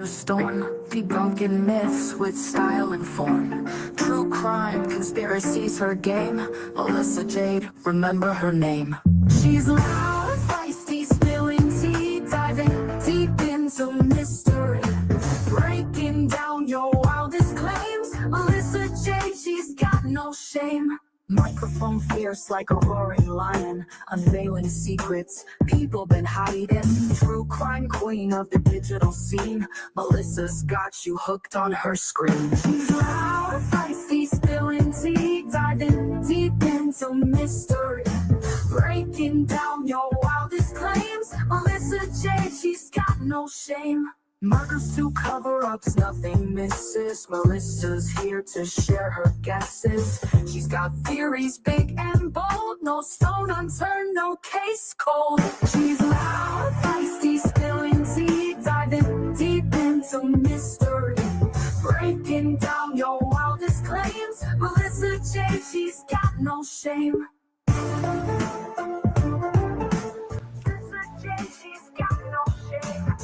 Stone, debunking myths with style and form. True crime, conspiracies, her game. Melissa Jade, remember her name. She's loud, feisty, spilling tea, diving deep into mystery, breaking down your wildest claims. Melissa Jade, she's got no shame. Microphone fierce like a roaring lion, unveiling secrets people been hiding. True crime queen of the digital scene, Melissa's got you hooked on her screen. She's loud, feisty, spilling tea, diving deep into mystery, breaking down your wildest claims. Melissa Jade, she's got no shame. Murders to cover-ups, nothing misses. Melissa's here to share her guesses. She's got theories big and bold, no stone unturned, no case cold. She's loud, feisty, spilling tea, diving deep into mystery, breaking down your wildest claims. Melissa Jade, she's got no shame. Melissa Jade, she's got no shame.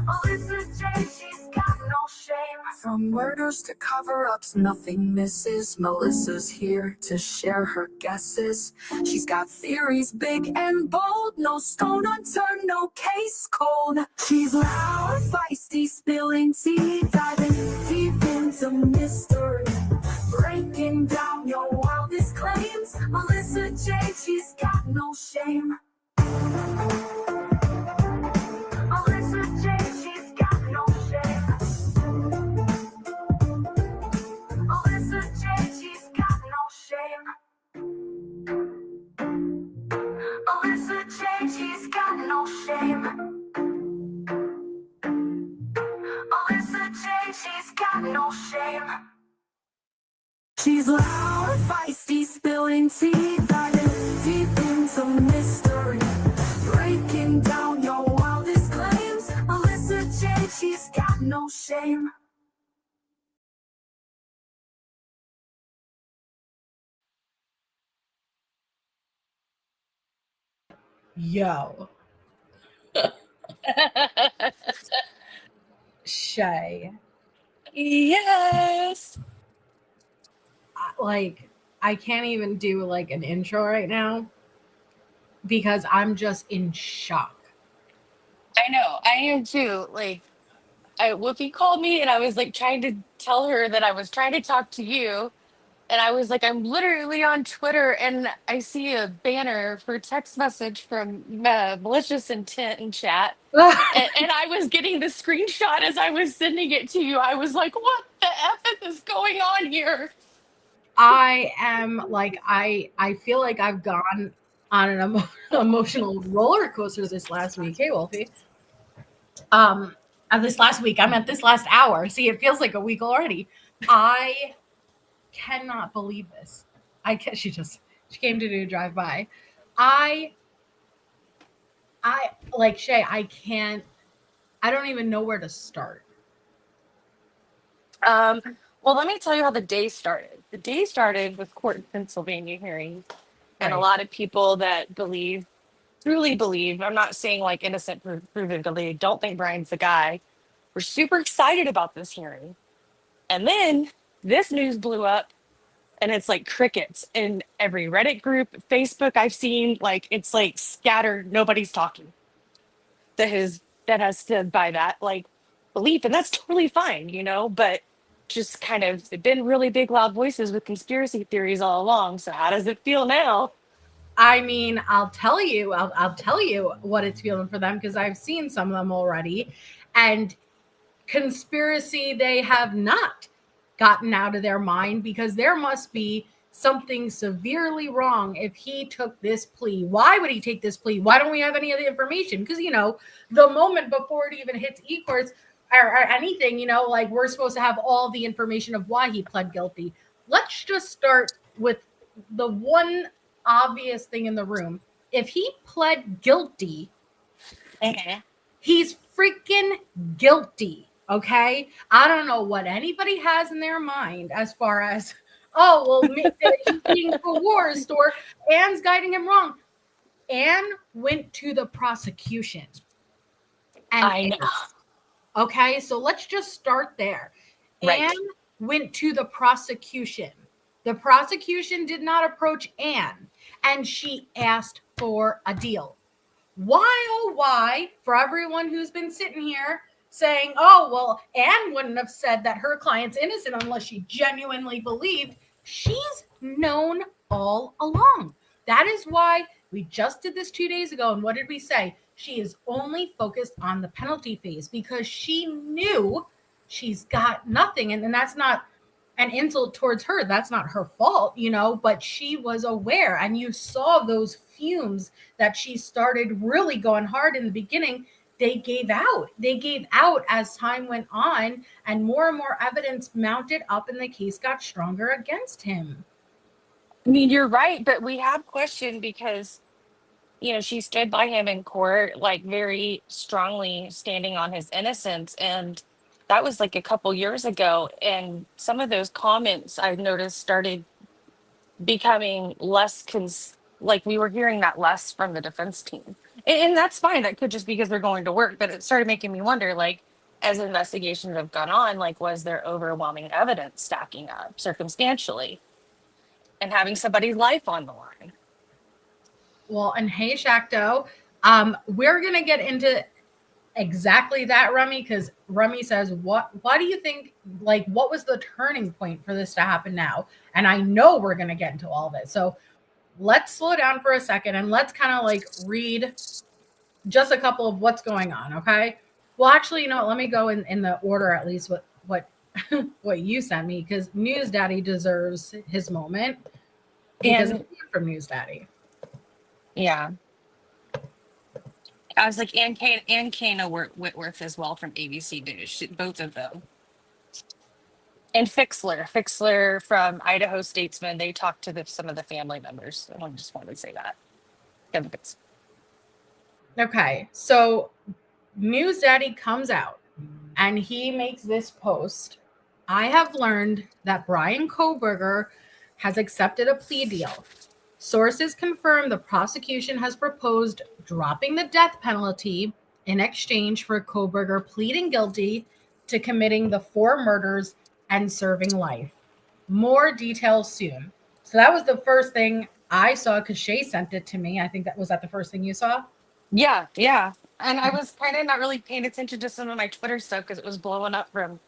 Melissa Jade, she's got no shame. From murders to cover-ups, nothing misses. Melissa's here to share her guesses. She's got theories big and bold, no stone unturned, no case cold. She's loud, feisty, spilling tea, diving deep into mystery, breaking down your wildest claims. Melissa Jade, she's got no shame. Melissa Jade, she's got no shame. Melissa Jade, she's got no shame. Melissa Jade, she's got no shame. Melissa Jade, she's got no shame. She's loud, feisty, spilling tea, diving deep into mystery, breaking down your wildest claims. Melissa Jade, she's got no shame. Yo. Shay. Yes. I can't even do like an intro right now because I'm just in shock. I know. I am too. Like, Whoopi called me and I was like trying to tell her that I was trying to talk to you. And I was like, I'm literally on Twitter and I see a banner for text message from malicious intent in chat. And I was getting the screenshot as I was sending it to you. I was like, what the F is going on here? I am like, I feel like I've gone on an emotional roller coaster this last week. Hey, Wolfie. This last week, I meant this last hour. See, it feels like a week already. I cannot believe this. She came to do a drive-by. I like Shay, I don't even know where to start. Well, let me tell you how the day started. The day started with court in Pennsylvania hearings. And a lot of people that truly believe, I'm not saying like innocent proven guilty, don't think Brian's the guy. We're super excited about this hearing. And then this news blew up and it's like crickets in every Reddit group, Facebook I've seen, like it's like scattered, nobody's talking. That has stood by that like belief, and that's totally fine, but just kind of they've been really big loud voices with conspiracy theories all along. So how does it feel now? I mean, I'll tell you what it's feeling for them because I've seen some of them already. And conspiracy, they have not gotten out of their mind because there must be something severely wrong if he took this plea. Why would he take this plea? Why don't we have any of the information? Because, the moment before it even hits e-courts or anything, like we're supposed to have all the information of why he pled guilty. Let's just start with the one obvious thing in the room. If he pled guilty, he's freaking guilty. Okay. I don't know what anybody has in their mind as far as, he's being coerced or Anne's guiding him wrong. Anne went to the prosecution. and I know. okay, so let's just start there. Right. Anne went to the prosecution. The prosecution did not approach Anne, and she asked for a deal. Why, oh, why, for everyone who's been sitting here saying, oh, well, Anne wouldn't have said that her client's innocent unless she genuinely believed, she's known all along. That is why we just did this 2 days ago. And what did we say? She is only focused on the penalty phase because she knew she's got nothing. And then that's not an insult towards her. That's not her fault, but she was aware. And you saw those fumes that she started really going hard in the beginning. They gave out as time went on, and more evidence mounted up and the case got stronger against him. I mean, you're right, but we have questioned because, she stood by him in court, like very strongly standing on his innocence. And that was like a couple years ago. And some of those comments I've noticed started becoming less like we were hearing that less from the defense team. And that's fine. That could just be because they're going to work. But it started making me wonder, like, as investigations have gone on, like, was there overwhelming evidence stacking up circumstantially and having somebody's life on the line? Well, and hey, Shakto, we're going to get into exactly that, Remy, because Remy says, why do you think, like, what was the turning point for this to happen now? And I know we're going to get into all of it. So let's slow down for a second and let's kind of like read just a couple of what's going on. Okay. Well, actually, let me go in the order, at least what what you sent me, because News Daddy deserves his moment because And it's from News Daddy. yeah. I was like, Ann Kana Whitworth as well from ABC News, both of them. And Fixler from Idaho Statesman, they talked to some of the family members. I just wanted to say that. Okay, so News Daddy comes out and he makes this post. I have learned that Bryan Kohberger has accepted a plea deal. Sources confirm the prosecution has proposed dropping the death penalty in exchange for Kohberger pleading guilty to committing the 4 murders and serving life. More details soon. So that was the first thing I saw because Shay sent it to me. I think that was the first thing you saw. Yeah. And I was kind of not really paying attention to some of my Twitter stuff because it was blowing up from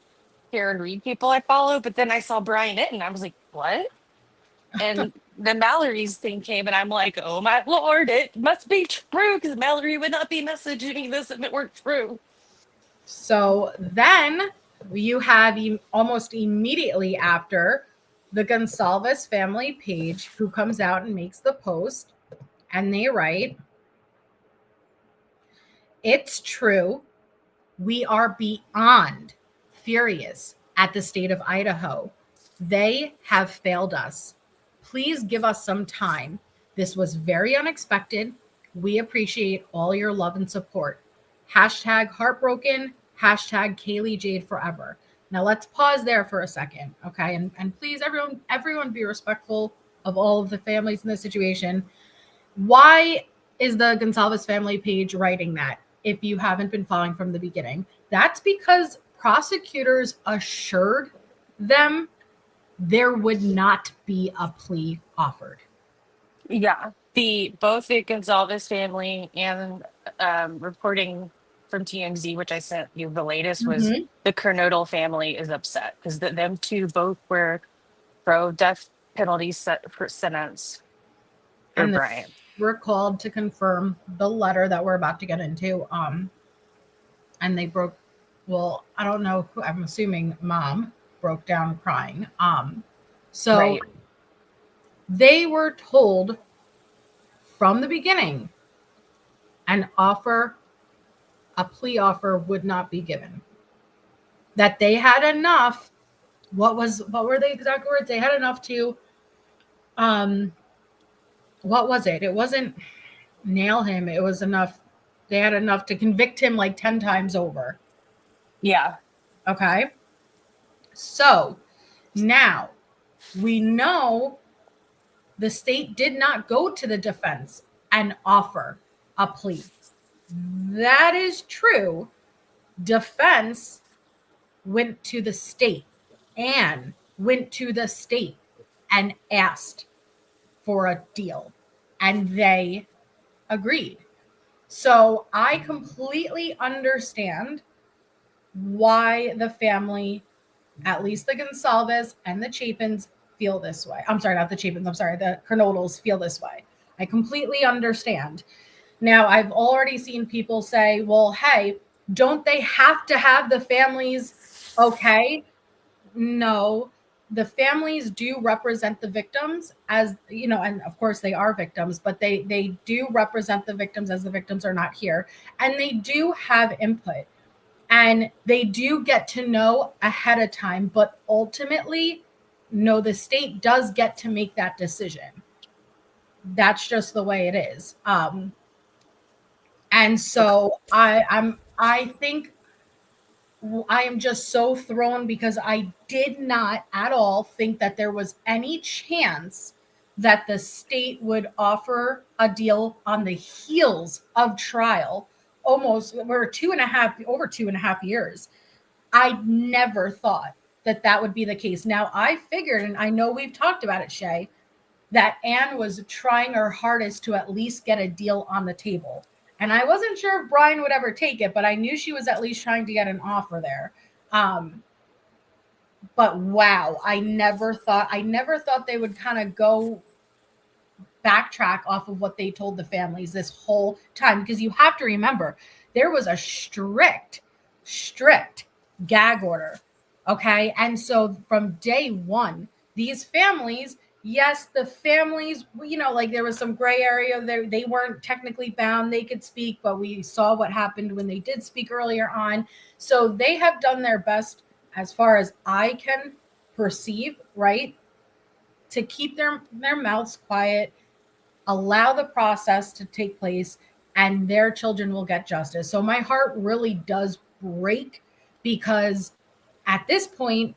Karen Reed people I follow. But then I saw Brian Itten and I was like, what? And the Mallory's thing came and I'm like, oh my Lord, it must be true because Mallory would not be messaging this if it weren't true. So then you have almost immediately after the Goncalves family page who comes out and makes the post, and they write, "It's true. We are beyond furious at the state of Idaho. They have failed us. Please give us some time. This was very unexpected. We appreciate all your love and support. Hashtag heartbroken. Hashtag Kaylee Jade forever." Now let's pause there for a second, okay? And please, everyone be respectful of all of the families in this situation. Why is the Goncalves family page writing that if you haven't been following from the beginning? That's because prosecutors assured them there would not be a plea offered. Yeah. Both the Goncalves family and reporting from TMZ, which I sent you the latest, was the Kernodle family is upset because them two both were pro death penalty sentence for And Brian. we're called to confirm the letter that we're about to get into. And they broke, well, I don't know who, I'm assuming mom broke down crying. So Right. they were told from the beginning a plea offer would not be given. That they had enough. What were the exact words? They had enough to, what was it? It wasn't nail him. It was enough. They had enough to convict him like 10 times over. Yeah. Okay. So now we know the state did not go to the defense and offer a plea. That is true. Defense went to the state. Anne went to the state and asked for a deal, and they agreed. So I completely understand why the family, at least the Goncalves and the Chapins, feel this way. I'm sorry, not the Chapins. I'm sorry, the Kernodles feel this way. I completely understand. Now, I've already seen people say, well, hey, don't they have to have the families okay? No, the families do represent the victims, as you know, and of course they are victims, but they do represent the victims, as the victims are not here, and they do have input, and they do get to know ahead of time, but ultimately, no, the state does get to make that decision. That's just the way it is. And so I think I am just so thrown, because I did not at all think that there was any chance that the state would offer a deal on the heels of trial. Almost, we're over 2.5 years. I never thought that that would be the case. Now, I figured, and I know we've talked about it, Shay, that Anne was trying her hardest to at least get a deal on the table. And I wasn't sure if Bryan would ever take it, but I knew she was at least trying to get an offer there. But wow, I never thought they would kind of go backtrack off of what they told the families this whole time. Because you have to remember, there was a strict gag order. Okay. And so from day one, these families, yes, the families, you know, like there was some gray area there. They weren't technically bound. They could speak, but we saw what happened when they did speak earlier on. So they have done their best, as far as I can perceive, right, to keep their mouths quiet, allow the process to take place, and their children will get justice. So my heart really does break, because at this point,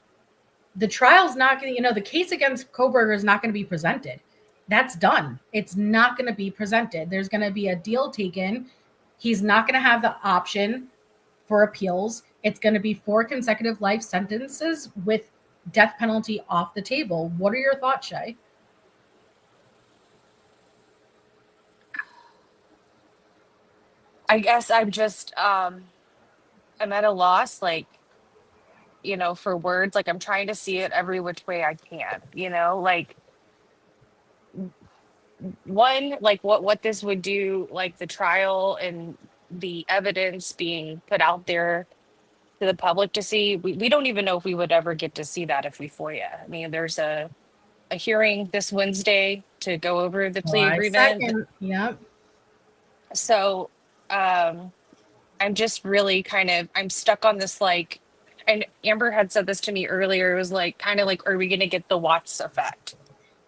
the trial's not going to, the case against Kohberger is not going to be presented. That's done. It's not going to be presented. There's going to be a deal taken. He's not going to have the option for appeals. It's going to be 4 consecutive life sentences with death penalty off the table. What are your thoughts, Shay? I guess I'm just I'm at a loss, like, for words. Like, I'm trying to see it every which way I can, like, one, like what this would do, like the trial and the evidence being put out there to the public to see. We don't even know if we would ever get to see that if we FOIA. I mean, there's a hearing this Wednesday to go over the plea July agreement. 2nd. Yep. So I'm just really I'm stuck on this, like, and Amber had said this to me earlier. It was like, kind of like, are we going to get the Watts effect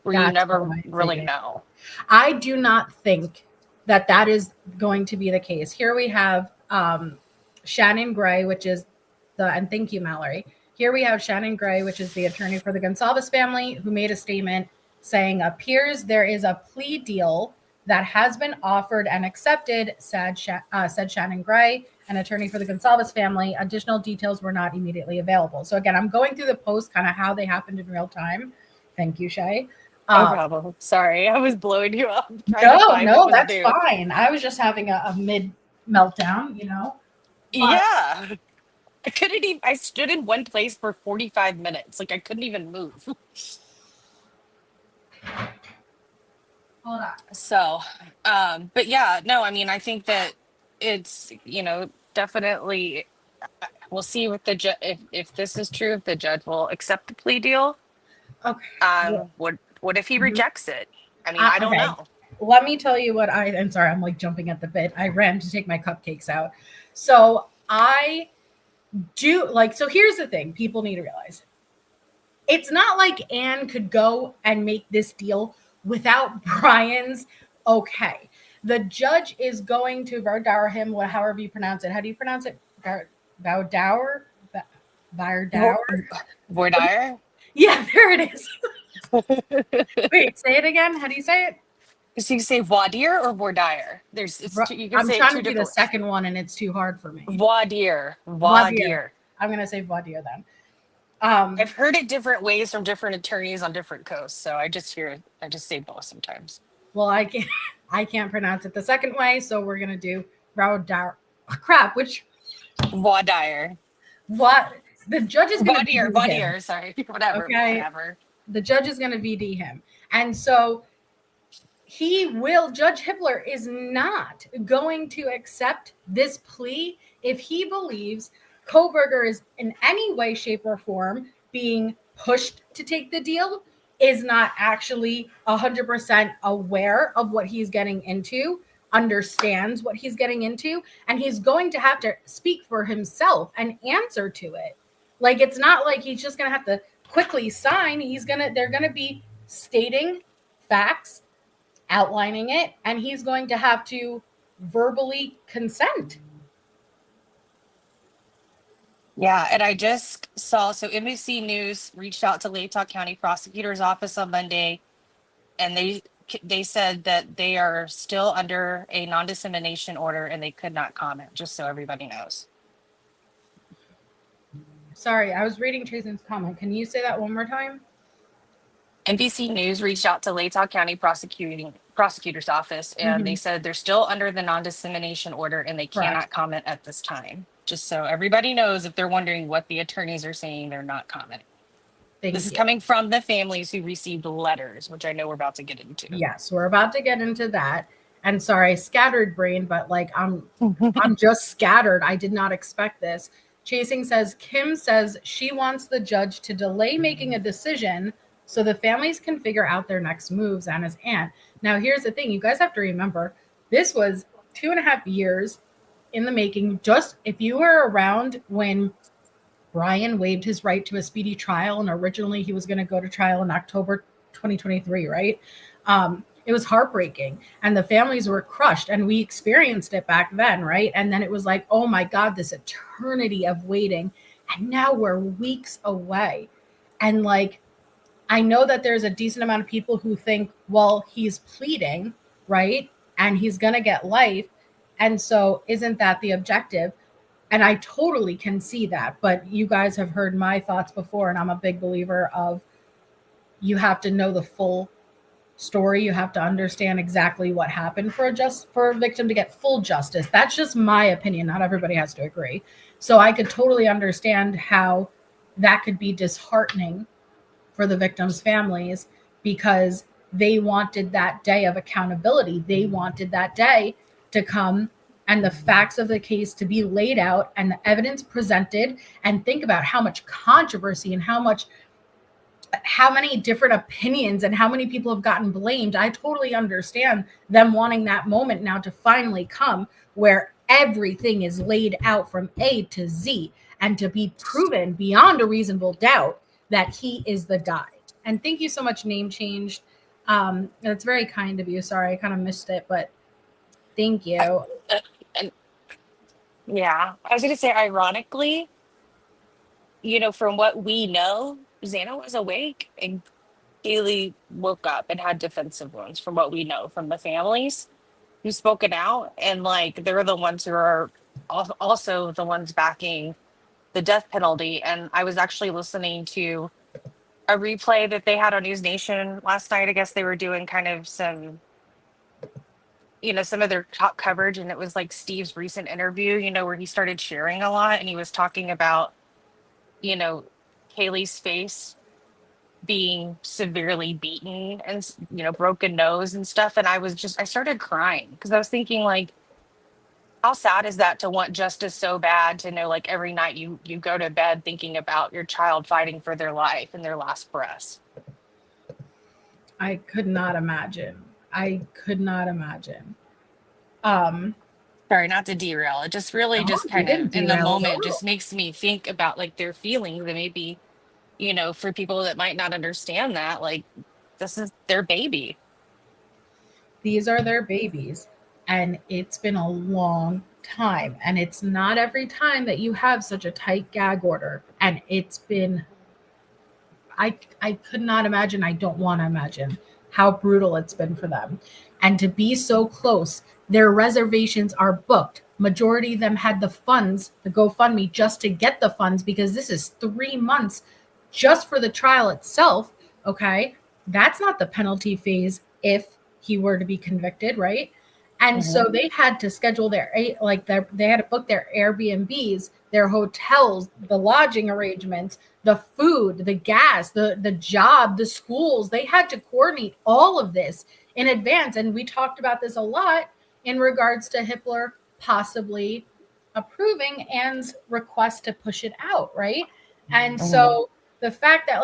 where you never really know? I do not think that that is going to be the case. Here we have Shannon Gray, which is and thank you, Mallory. Here we have Shannon Gray, which is the attorney for the Goncalves family, who made a statement saying, appears there is a plea deal that has been offered and accepted, said Shannon Gray, an attorney for the Goncalves family. Additional details were not immediately available. So again, I'm going through the post, kind of how they happened in real time. Thank you, Shay. No problem. Sorry, I was blowing you up. No, that's fine. I was just having a mid meltdown, Yeah. I couldn't even, I stood in one place for 45 minutes. Like, I couldn't even move. Hold on. So, but yeah, no, I mean, I think that it's, definitely, we'll see what the judge, if this is true, if the judge will accept the plea deal. Okay. What if he rejects it? I mean, I don't know. Let me tell you what I'm sorry, I'm like jumping at the bit. I ran to take my cupcakes out. So I do so here's the thing people need to realize. It's not like Anne could go and make this deal without Bryan's okay. The judge is going to Vardar him, however you pronounce it. How do you pronounce it? Vardar? Yeah, there it is. Wait, say it again. How do you say it? So you say voir dire or voir dire? You can I'm say it trying two to do the different. second one, and it's too hard for me. Voir dire. Voir Voir dire. dire. I'm gonna say voir dire then. I've heard it different ways from different attorneys on different coasts, so I just say both sometimes. Well, I can't pronounce it the second way, so we're gonna do voir dire. Crap, which Voir dire. what the judge is gonna Voir VD him. dire, sorry. Whatever. The judge is gonna VD him, and so Judge Hippler is not going to accept this plea if he believes Kohberger is in any way, shape, or form being pushed to take the deal, is not actually 100% aware of what he's getting into, understands what he's getting into, and he's going to have to speak for himself and answer to it. Like, it's not like he's just going to have to quickly sign. They're going to be stating facts, outlining it, and he's going to have to verbally consent. Yeah, and I just saw, so NBC News reached out to Latah County Prosecutor's Office on Monday, and they said that they are still under a non-dissemination order and they could not comment, just so everybody knows. Sorry, I was reading Chasen's comment. Can you say that one more time? NBC News reached out to Latah County Prosecutor's Office, and they said they're still under the non-dissemination order and they cannot comment at this time. Just so everybody knows, if they're wondering what the attorneys are saying, they're not commenting. This is coming from the families who received letters, which I know we're about to get into. Yes, we're about to get into that. And sorry, scattered brain, but like I'm just scattered. I did not expect this. Chasing says, Kim says she wants the judge to delay making a decision so the families can figure out their next moves. Anna's aunt. Now, here's the thing. You guys have to remember, this was 2.5 years in the making. Just if you were around when Bryan waived his right to a speedy trial, and originally he was going to go to trial in October 2023, right? It was heartbreaking, and the families were crushed, and we experienced it back then, right? And then it was like, oh my God, this eternity of waiting. And now we're weeks away. And like, I know that there's a decent amount of people who think, well, he's pleading, right? And he's going to get life. And so isn't that the objective? And I totally can see that. But you guys have heard my thoughts before, and I'm a big believer of you have to know the full story. You have to understand exactly what happened for a victim to get full justice. That's just my opinion. Not everybody has to agree. So I could totally understand how that could be disheartening for the victims' families, because they wanted that day of accountability. They wanted that day to come and the facts of the case to be laid out and the evidence presented, and think about how much controversy and how many different opinions and how many people have gotten blamed. I totally understand them wanting that moment now to finally come where everything is laid out from A to Z and to be proven beyond a reasonable doubt that he is the guy. And thank you so much, Name Changed. That's very kind of you. Sorry, I kind of missed it, but thank you. Yeah, I was going to say, ironically, from what we know, Xana was awake and Kaylee woke up and had defensive wounds, from what we know from the families who've spoken out. And like, they're the ones who are also the ones backing the death penalty. And I was actually listening to a replay that they had on News Nation last night. I guess they were doing kind of some of their top coverage, and it was like Steve's recent interview, where he started sharing a lot, and he was talking about, Kaylee's face being severely beaten and, broken nose and stuff. And I started crying because I was thinking, like, how sad is that to want justice so bad, to know, like, every night you go to bed thinking about your child fighting for their life and their last breaths. I could not imagine. Sorry, not to derail. It just really just kind of in the moment just makes me think about like their feelings, and maybe, for people that might not understand that, like, this is their baby. These are their babies, and it's been a long time, and it's not every time that you have such a tight gag order. And it's been, I could not imagine. I don't want to imagine how brutal it's been for them. And to be so close, their reservations are booked. Majority of them had the funds, the GoFundMe, just to get the funds because this is 3 months just for the trial itself. Okay. That's not the penalty phase if he were to be convicted, right? And so they had to schedule they had to book their Airbnbs, their hotels, the lodging arrangements, the food, the gas, the job, the schools. They had to coordinate all of this in advance. And we talked about this a lot in regards to Hitler possibly approving Anne's request to push it out, right? And so the fact that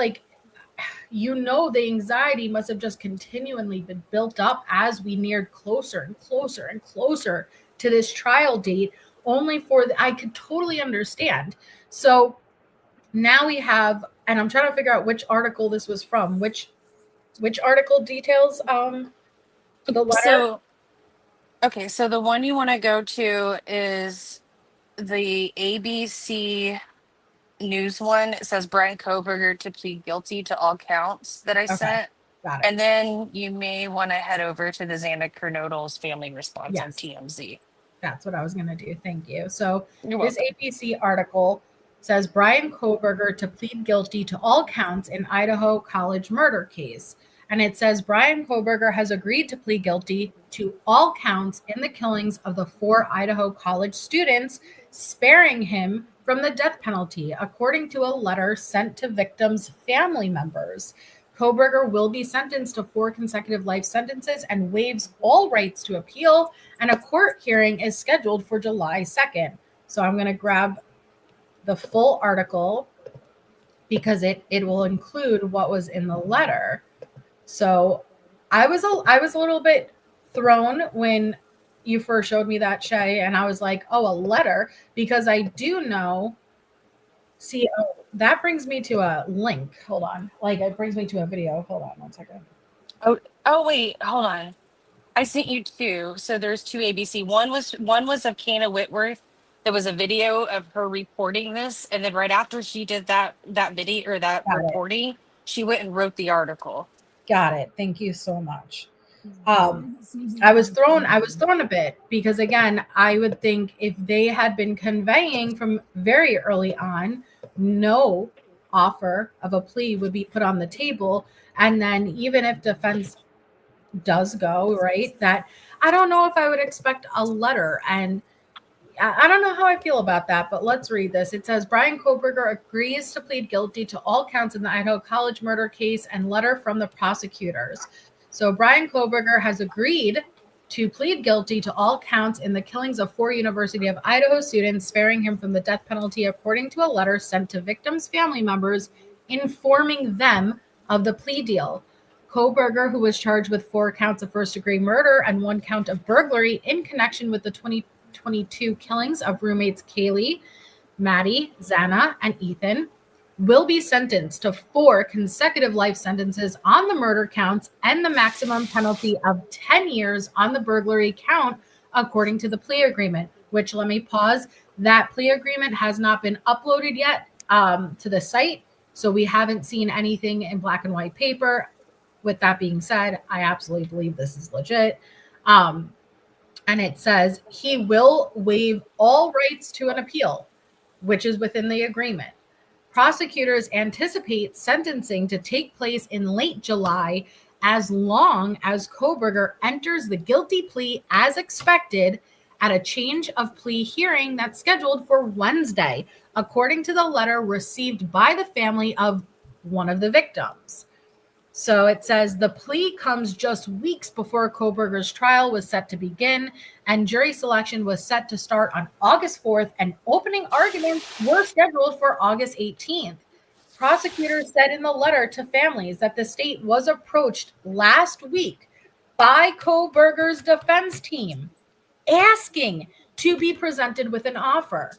the anxiety must have just continually been built up as we neared closer and closer and closer to this trial date, only for I could totally understand. So now we have, and I'm trying to figure out which article this was from, which article details the letter. So the one you want to go to is the ABC News one. It says Bryan Kohberger to plead guilty to all counts that I sent. Got it. And then you may want to head over to the Xana Kernodle's family response on TMZ. That's what I was going to do. Thank you. So You're this welcome. ABC article says Bryan Kohberger to plead guilty to all counts in Idaho college murder case. And it says Bryan Kohberger has agreed to plead guilty to all counts in the killings of the 4 Idaho college students, sparing him from the death penalty, according to a letter sent to victims' family members. Kohberger will be sentenced to 4 consecutive life sentences and waives all rights to appeal, and a court hearing is scheduled for July 2nd. So I'm going to grab the full article because it will include what was in the letter. So I was a little bit thrown when you first showed me that, Shay, and I was like, oh, a letter, because I do know. See, that brings me to a link. Hold on. It brings me to a video. Hold on 1 second. Oh wait, hold on. I sent you 2. So there's 2 ABC. One was of Kana Whitworth. There was a video of her reporting this, and then right after she did that video or that reporting, she went and wrote the article. Got it. Thank you so much. I was thrown a bit because, again, I would think if they had been conveying from very early on, no offer of a plea would be put on the table. And then even if defense does go, right, that I don't know if I would expect a letter. And I don't know how I feel about that, but let's read this. It says Bryan Kohberger agrees to plead guilty to all counts in the Idaho college murder case and letter from the prosecutors. So Bryan Kohberger has agreed to plead guilty to all counts in the killings of 4 University of Idaho students, sparing him from the death penalty, according to a letter sent to victims' family members, informing them of the plea deal. Kohberger, who was charged with 4 counts of first-degree murder and 1 count of burglary in connection with the 2022 killings of roommates Kaylee, Maddie, Xana, and Ethan, will be sentenced to 4 consecutive life sentences on the murder counts and the maximum penalty of 10 years on the burglary count, according to the plea agreement, which, let me pause, that plea agreement has not been uploaded yet to the site, so we haven't seen anything in black and white paper. With that being said, I absolutely believe this is legit. And it says he will waive all rights to an appeal, which is within the agreement. Prosecutors anticipate sentencing to take place in late July as long as Kohberger enters the guilty plea as expected at a change of plea hearing that's scheduled for Wednesday, according to the letter received by the family of one of the victims. So it says the plea comes just weeks before Kohberger's trial was set to begin, and jury selection was set to start on August 4th, and opening arguments were scheduled for August 18th. Prosecutors said in the letter to families that the state was approached last week by Kohberger's defense team asking to be presented with an offer.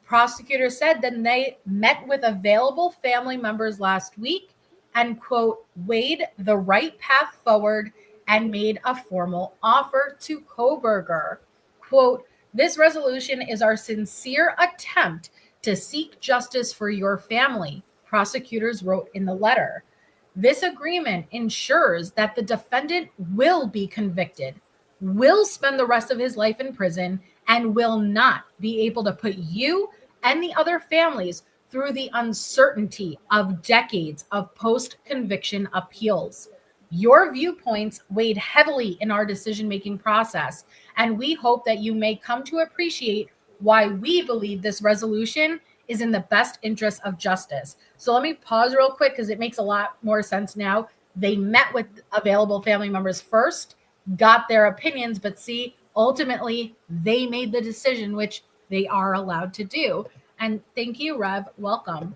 Prosecutors said that they met with available family members last week and, quote, weighed the right path forward and made a formal offer to Kohberger. Quote, this resolution is our sincere attempt to seek justice for your family, prosecutors wrote in the letter. This agreement ensures that the defendant will be convicted, will spend the rest of his life in prison, and will not be able to put you and the other families through the uncertainty of decades of post-conviction appeals. Your viewpoints weighed heavily in our decision-making process, and we hope that you may come to appreciate why we believe this resolution is in the best interest of justice. So let me pause real quick because it makes a lot more sense now. They met with available family members first, got their opinions, but see, ultimately they made the decision, which they are allowed to do. And thank you, Rev. Welcome.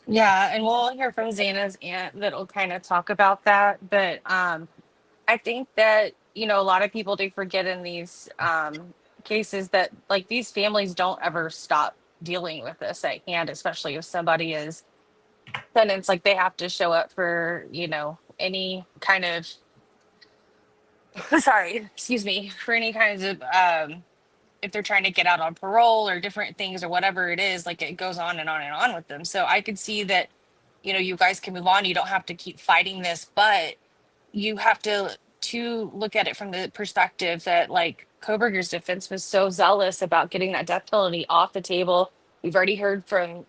Yeah, and we'll hear from Xana's aunt that'll kind of talk about that. But I think that, you know, a lot of people do forget in these cases that like these families don't ever stop dealing with this at hand, especially if somebody is sentenced. Like they have to show up for, you know, any kind of sorry, excuse me, for any kinds of if they're trying to get out on parole or different things or whatever it is, like it goes on and on and on with them. So I could see that, you know, you guys can move on. You don't have to keep fighting this, but you have to look at it from the perspective that like Kohberger's defense was so zealous about getting that death penalty off the table. We've already heard from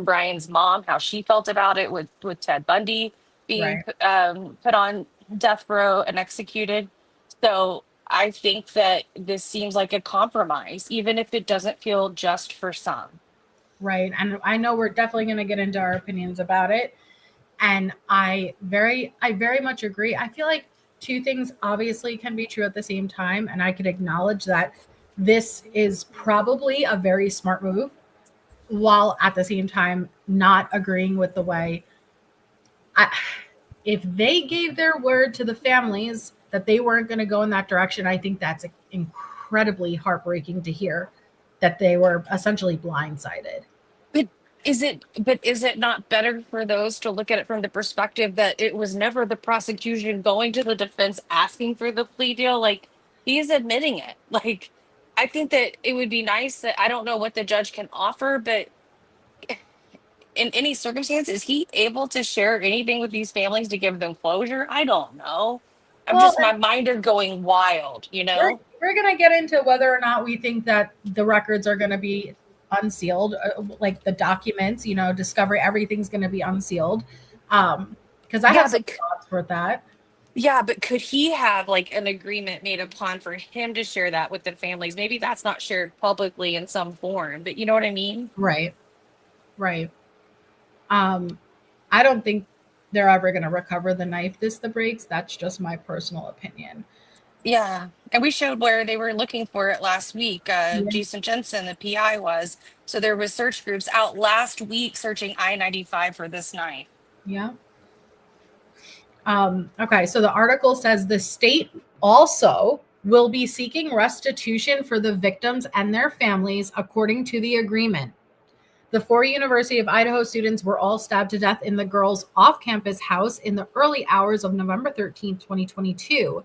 Brian's mom how she felt about it with Ted Bundy being put on death row and executed. So I think that this seems like a compromise, even if it doesn't feel just for some. Right. And I know we're definitely going to get into our opinions about it. And I very much agree. I feel like two things obviously can be true at the same time. And I could acknowledge that this is probably a very smart move, while at the same time not agreeing with the way. If they gave their word to the families that they weren't going to go in that direction, I think that's incredibly heartbreaking to hear that they were essentially blindsided. But is it not better for those to look at it from the perspective that it was never the prosecution going to the defense asking for the plea deal? Like he's admitting it. Like I think that it would be nice that I don't know what the judge can offer, but in any circumstance, is he able to share anything with these families to give them closure? I don't know. My mind are going wild, you know? We're going to get into whether or not we think that the records are going to be unsealed, like the documents, you know, discovery, everything's going to be unsealed. Because I have some thoughts for that. Yeah, but could he have like an agreement made upon for him to share that with the families? Maybe that's not shared publicly in some form, but you know what I mean? Right. I don't think they're ever going to recover the knife the breaks. That's just my personal opinion. Yeah. And we showed where they were looking for it last week. Jason Jensen, the PI was. So there was search groups out last week searching I-95 for this knife. Yeah. Okay. So the article says the state also will be seeking restitution for the victims and their families according to the agreement. The 4 University of Idaho students were all stabbed to death in the girls' off-campus house in the early hours of November 13, 2022.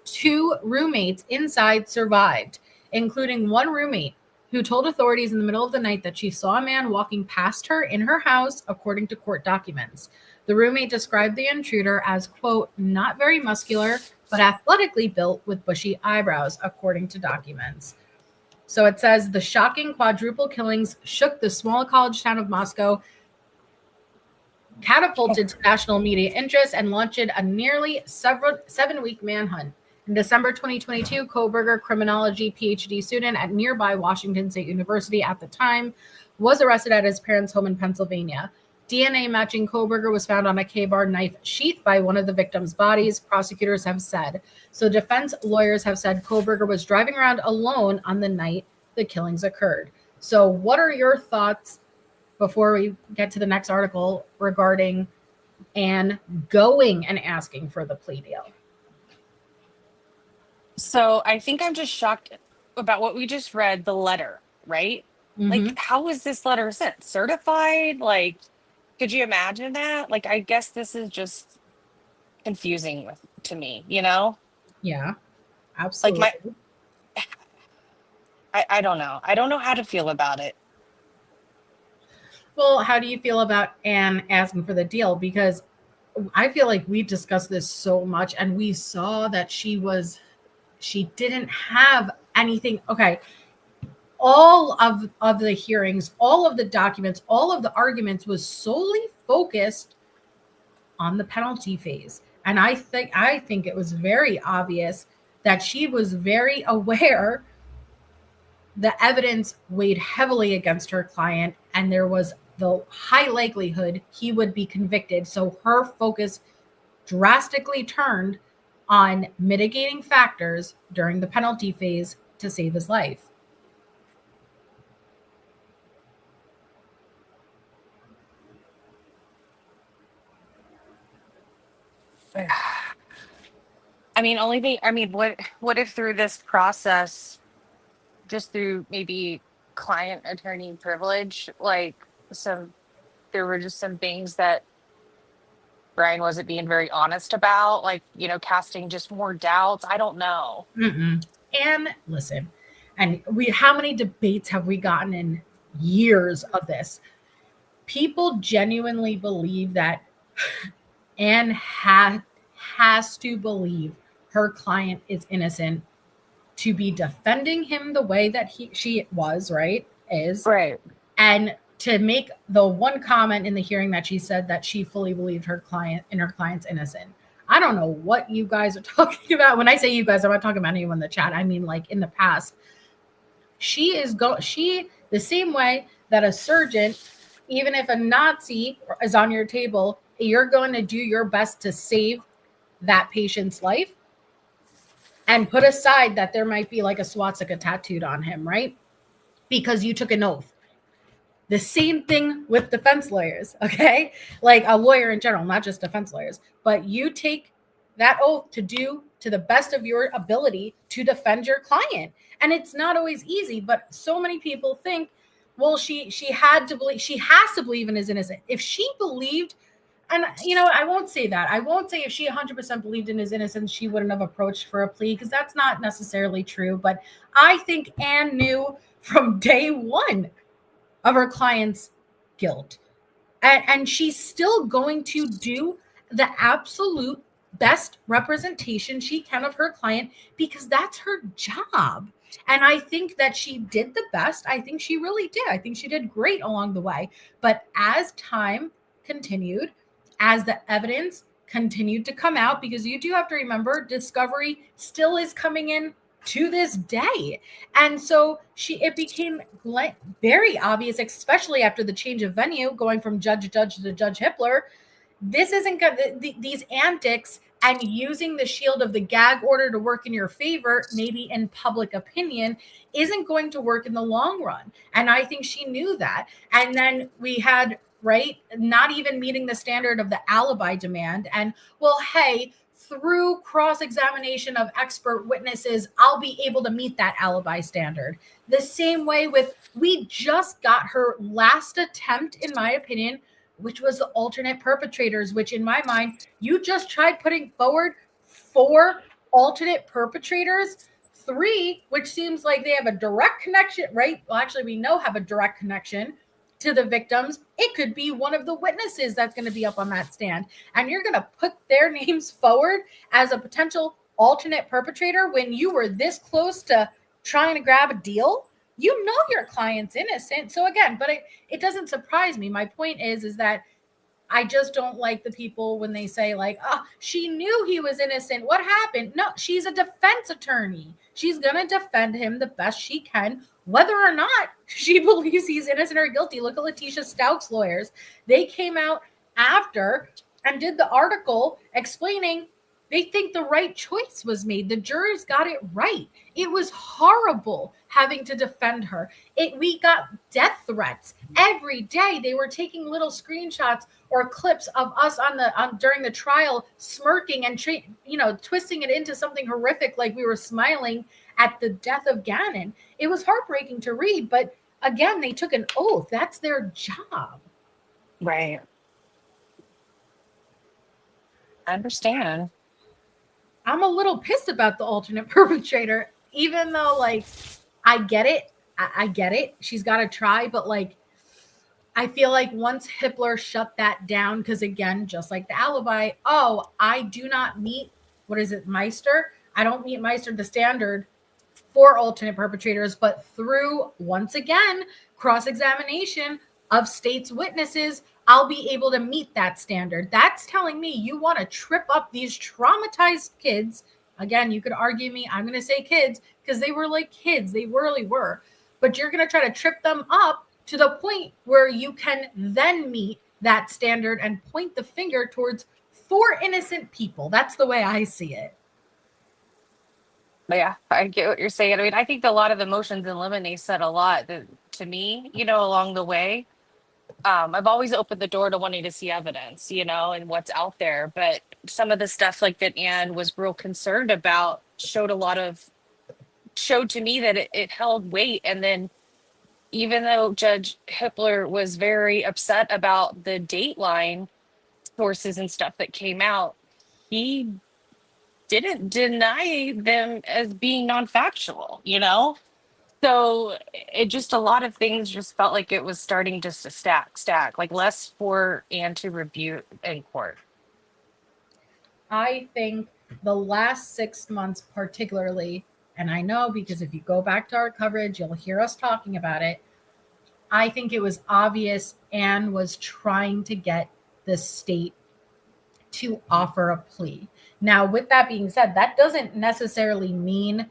2 roommates inside survived, including one roommate who told authorities in the middle of the night that she saw a man walking past her in her house, according to court documents. The roommate described the intruder as, quote, not very muscular, but athletically built with bushy eyebrows, according to documents. So it says the shocking quadruple killings shook the small college town of Moscow, catapulted to national media interest, and launched a nearly 7-week manhunt. In December 2022, Kohberger, criminology PhD student at nearby Washington State University at the time, was arrested at his parents' home in Pennsylvania. DNA matching Kohberger was found on a K-bar knife sheath by one of the victims' bodies, prosecutors have said. So defense lawyers have said Kohberger was driving around alone on the night the killings occurred. So what are your thoughts before we get to the next article regarding Anne going and asking for the plea deal? So I think I'm just shocked about what we just read, the letter, right? Mm-hmm. Like, how is this letter sent? Certified? Like, could you imagine that? Like, I guess this is just confusing to me, you know? Yeah, absolutely. Like I don't know. I don't know how to feel about it. Well, how do you feel about Anne asking for the deal? Because I feel like we discussed this so much, and we saw that she didn't have anything. Okay. All of the hearings, all of the documents, all of the arguments was solely focused on the penalty phase. And I think it was very obvious that she was very aware the evidence weighed heavily against her client, and there was the high likelihood he would be convicted. So her focus drastically turned on mitigating factors during the penalty phase to save his life. I mean, what if through this process, just through maybe client attorney privilege, like there were just some things that Bryan wasn't being very honest about, like, casting just more doubts. I don't know. Mm-mm. And listen, and how many debates have we gotten in years of this? People genuinely believe that Anne has to believe her client is innocent to be defending him the way that she was, right? Right. And to make the one comment in the hearing that she said that she fully believed her client's innocent. I don't know what you guys are talking about. When I say you guys, I'm not talking about anyone in the chat. I mean, like in the past, she the same way that a surgeon, even if a Nazi is on your table, you're going to do your best to save that patient's life and put aside that there might be like a swastika tattooed on him, right? Because you took an oath. The same thing with defense lawyers, okay? Like a lawyer in general, not just defense lawyers, but you take that oath to do to the best of your ability to defend your client. And it's not always easy, but so many people think, well, she has to believe in his innocence. If she believed, and I won't say that. I won't say if she 100% believed in his innocence, she wouldn't have approached for a plea, because that's not necessarily true. But I think Anne knew from day one of her client's guilt. And she's still going to do the absolute best representation she can of her client, because that's her job. And I think that she did the best. I think she really did. I think she did great along the way. But as time continued, as the evidence continued to come out, because you do have to remember, discovery still is coming in to this day. And so it became very obvious, especially after the change of venue, going from judge to Judge Hippler. This isn't good. These antics and using the shield of the gag order to work in your favor, maybe in public opinion, isn't going to work in the long run. And I think she knew that. And then we had, right, not even meeting the standard of the alibi demand. And, well, hey, through cross-examination of expert witnesses, I'll be able to meet that alibi standard. The same way with, we just got her last attempt, in my opinion, which was the alternate perpetrators, which in my mind, you just tried putting forward 4 alternate perpetrators, 3, which seems like they have a direct connection, right? Well, actually, we know have a direct connection to the victims. It could be one of the witnesses that's going to be up on that stand. And you're going to put their names forward as a potential alternate perpetrator when you were this close to trying to grab a deal. You know your client's innocent. So again, but it doesn't surprise me. My point is that I just don't like the people when they say like, oh, she knew he was innocent. What happened? No, she's a defense attorney. She's going to defend him the best she can, whether or not she believes he's innocent or guilty. Look at Letitia Stouck's lawyers. They came out after and did the article explaining they think the right choice was made. The jurors got it right. It was horrible having to defend her. We got death threats every day. They were taking little screenshots or clips of us during the trial, smirking and twisting it into something horrific, like we were smiling at the death of Gannon. It was heartbreaking to read, but again, they took an oath. That's their job. Right. I understand. I'm a little pissed about the alternate perpetrator, even though, like, I get it. I get it. She's got to try, but like, I feel like once Hitler shut that down, because again, just like the alibi, oh, I do not meet, what is it, Meister? I don't meet Meister the standard for alternate perpetrators, but through, once again, cross-examination of state's witnesses, I'll be able to meet that standard. That's telling me you want to trip up these traumatized kids. Again, you could argue me, I'm going to say kids, because they were like kids. They really were. But you're going to try to trip them up to the point where you can then meet that standard and point the finger towards 4 innocent people. That's the way I see it. But yeah, I get what you're saying. I mean, I think a lot of the motions in limine said a lot to me, along the way. I've always opened the door to wanting to see evidence, and what's out there. But some of the stuff like that Anne was real concerned about showed to me that it held weight. And then even though Judge Hitler was very upset about the Dateline sources and stuff that came out, he didn't deny them as being non-factual, So it just, a lot of things just felt like it was starting just to stack, like less for Anne to rebuke in court. I think the last 6 months particularly, and I know because if you go back to our coverage, you'll hear us talking about it. I think it was obvious Anne was trying to get the state to offer a plea. Now, with that being said, that doesn't necessarily mean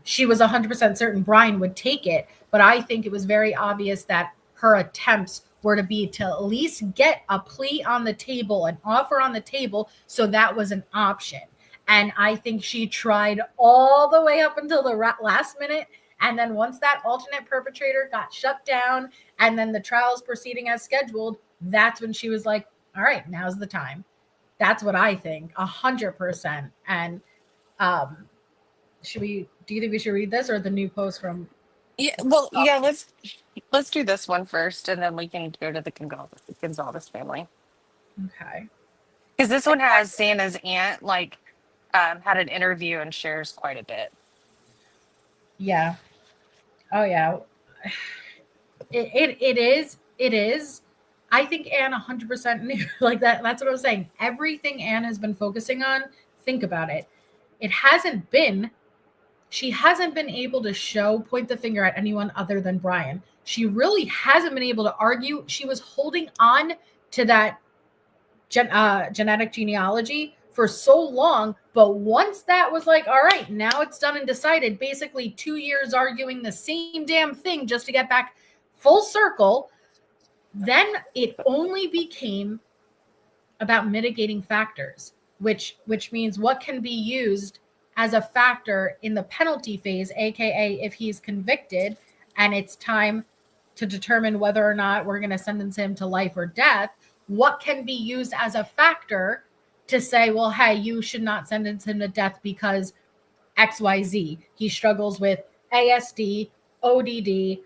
she was 100% certain Bryan would take it, but I think it was very obvious that her attempts were to be to at least get a plea on the table, an offer on the table, so that was an option. And I think she tried all the way up until the last minute. And then once that alternate perpetrator got shut down and then the trial's proceeding as scheduled, that's when she was like, all right, now's the time. That's what I think, 100%. And do you think we should read this or the new post from? Yeah, well, yeah, let's do this one first, and then we can go to the Goncalves family. Okay. Because this one has Xana's aunt, had an interview and shares quite a bit. Yeah. Oh, yeah. It is. I think Anne 100% knew. Like that. That's what I was saying. Everything Anne has been focusing on, think about it. She hasn't been able to point the finger at anyone other than Bryan. She really hasn't been able to argue. She was holding on to that genetic genealogy for so long. But once that was like, all right, now it's done and decided, basically 2 years arguing the same damn thing just to get back full circle, then it only became about mitigating factors, which means what can be used as a factor in the penalty phase, aka if he's convicted and it's time to determine whether or not we're going to sentence him to life or death, what can be used as a factor to say, well, hey, you should not sentence him to death because XYZ. He struggles with ASD, ODD,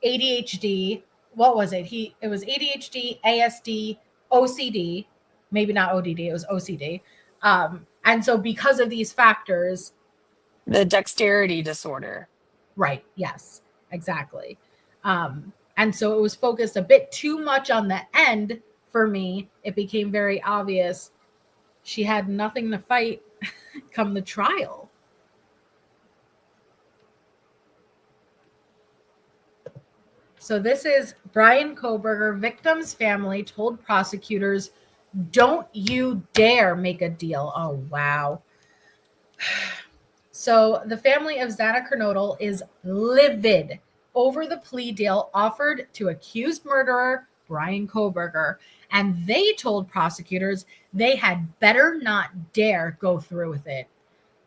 ADHD. What was it? It was ADHD, ASD, OCD, maybe not ODD, it was OCD. And so because of these factors, the dexterity disorder. Right. Yes, exactly. And so it was focused a bit too much on the end for me. It became very obvious she had nothing to fight come the trial. So this is Bryan Kohberger. Victim's family told prosecutors, don't you dare make a deal. Oh, wow. So the family of Xana Kernodle is livid over the plea deal offered to accused murderer Bryan Kohberger. And they told prosecutors they had better not dare go through with it.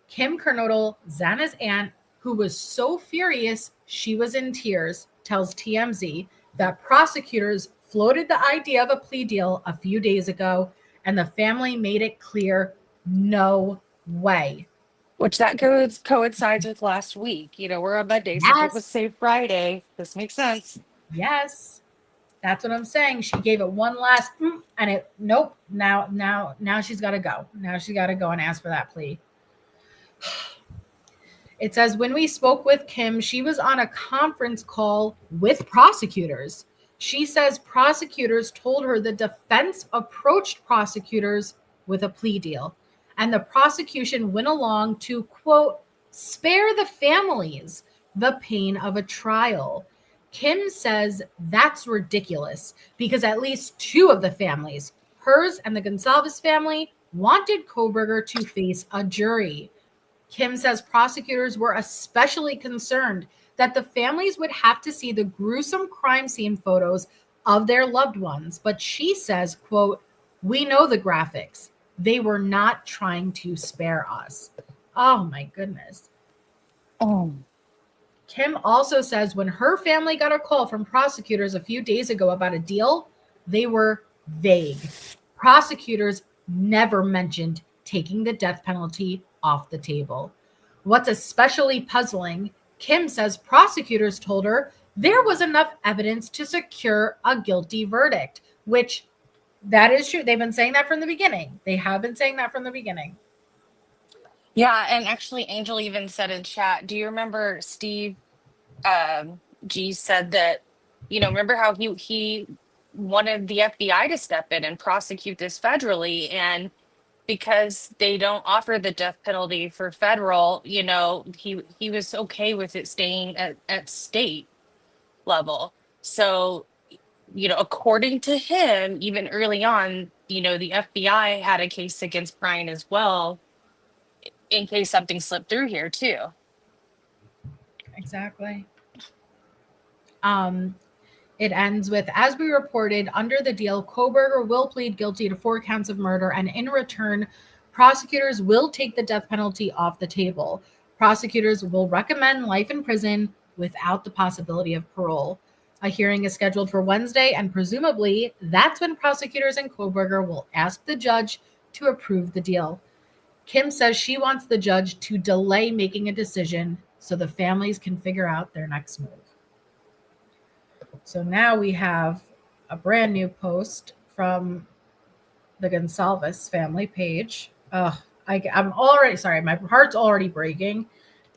Kim Kernodle, Xana's aunt, who was so furious she was in tears, tells TMZ that prosecutors floated the idea of a plea deal a few days ago, and the family made it clear, no way. Which that coincides with last week. We're on Monday, so people say Friday. This makes sense. Yes, that's what I'm saying. She gave it one last, and nope. Now she's got to go. Now she's got to go and ask for that plea. It says, when we spoke with Kim, she was on a conference call with prosecutors. She says prosecutors told her the defense approached prosecutors with a plea deal, and the prosecution went along to, quote, spare the families the pain of a trial. Kim says that's ridiculous because at least two of the families, hers and the Goncalves family, wanted Kohberger to face a jury. Kim says prosecutors were especially concerned that the families would have to see the gruesome crime scene photos of their loved ones. But she says, quote, we know the graphics. They were not trying to spare us. Oh my goodness. Oh. Kim also says when her family got a call from prosecutors a few days ago about a deal, they were vague. Prosecutors never mentioned taking the death penalty off the table. What's especially puzzling, Kim says prosecutors told her there was enough evidence to secure a guilty verdict, which that is true. They've been saying that from the beginning. They have been saying that from the beginning. Yeah, and actually Angel even said in chat, do you remember Steve G said that, remember how he wanted the FBI to step in and prosecute this federally, and because they don't offer the death penalty for federal, he was okay with it staying at state level. So, according to him, even early on, the FBI had a case against Bryan as well, in case something slipped through here too. Exactly. It ends with, as we reported, under the deal, Kohberger will plead guilty to 4 counts of murder, and in return, prosecutors will take the death penalty off the table. Prosecutors will recommend life in prison without the possibility of parole. A hearing is scheduled for Wednesday, and presumably that's when prosecutors and Kohberger will ask the judge to approve the deal. Kim says she wants the judge to delay making a decision so the families can figure out their next move. So now we have a brand new post from the Goncalves family page. I'm already sorry. My heart's already breaking,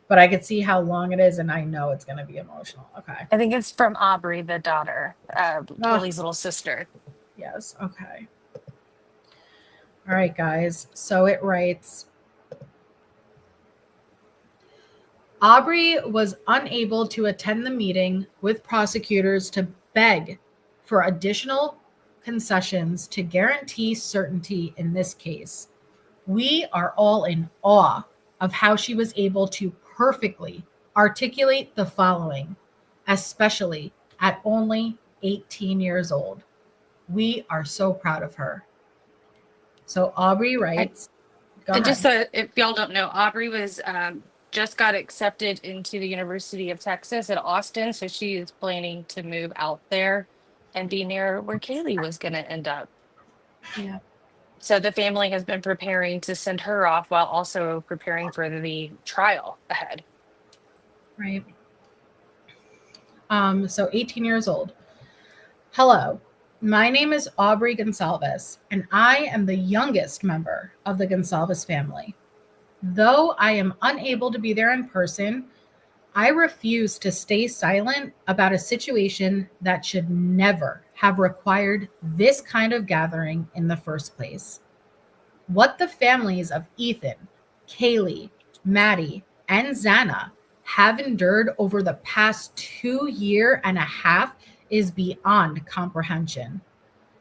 but I could see how long it is, and I know it's going to be emotional. Okay. I think it's from Aubrie, the daughter, Kaylee's little sister. Yes. Okay. All right, guys. So it writes, Aubrie was unable to attend the meeting with prosecutors to beg for additional concessions to guarantee certainty in this case. We are all in awe of how she was able to perfectly articulate the following, especially at only 18 years old. We are so proud of her. So Aubrie writes, just so if y'all don't know, Aubrie was just got accepted into the University of Texas at Austin, so she is planning to move out there and be near where Kaylee was going to end up. Yeah. So the family has been preparing to send her off while also preparing for the trial ahead. Right. So 18 years old. Hello, my name is Aubrie Goncalves, and I am the youngest member of the Goncalves family. Though I am unable to be there in person, I refuse to stay silent about a situation that should never have required this kind of gathering in the first place. What the families of Ethan, Kaylee, Maddie, and Xana have endured over the past 2 years and a half is beyond comprehension.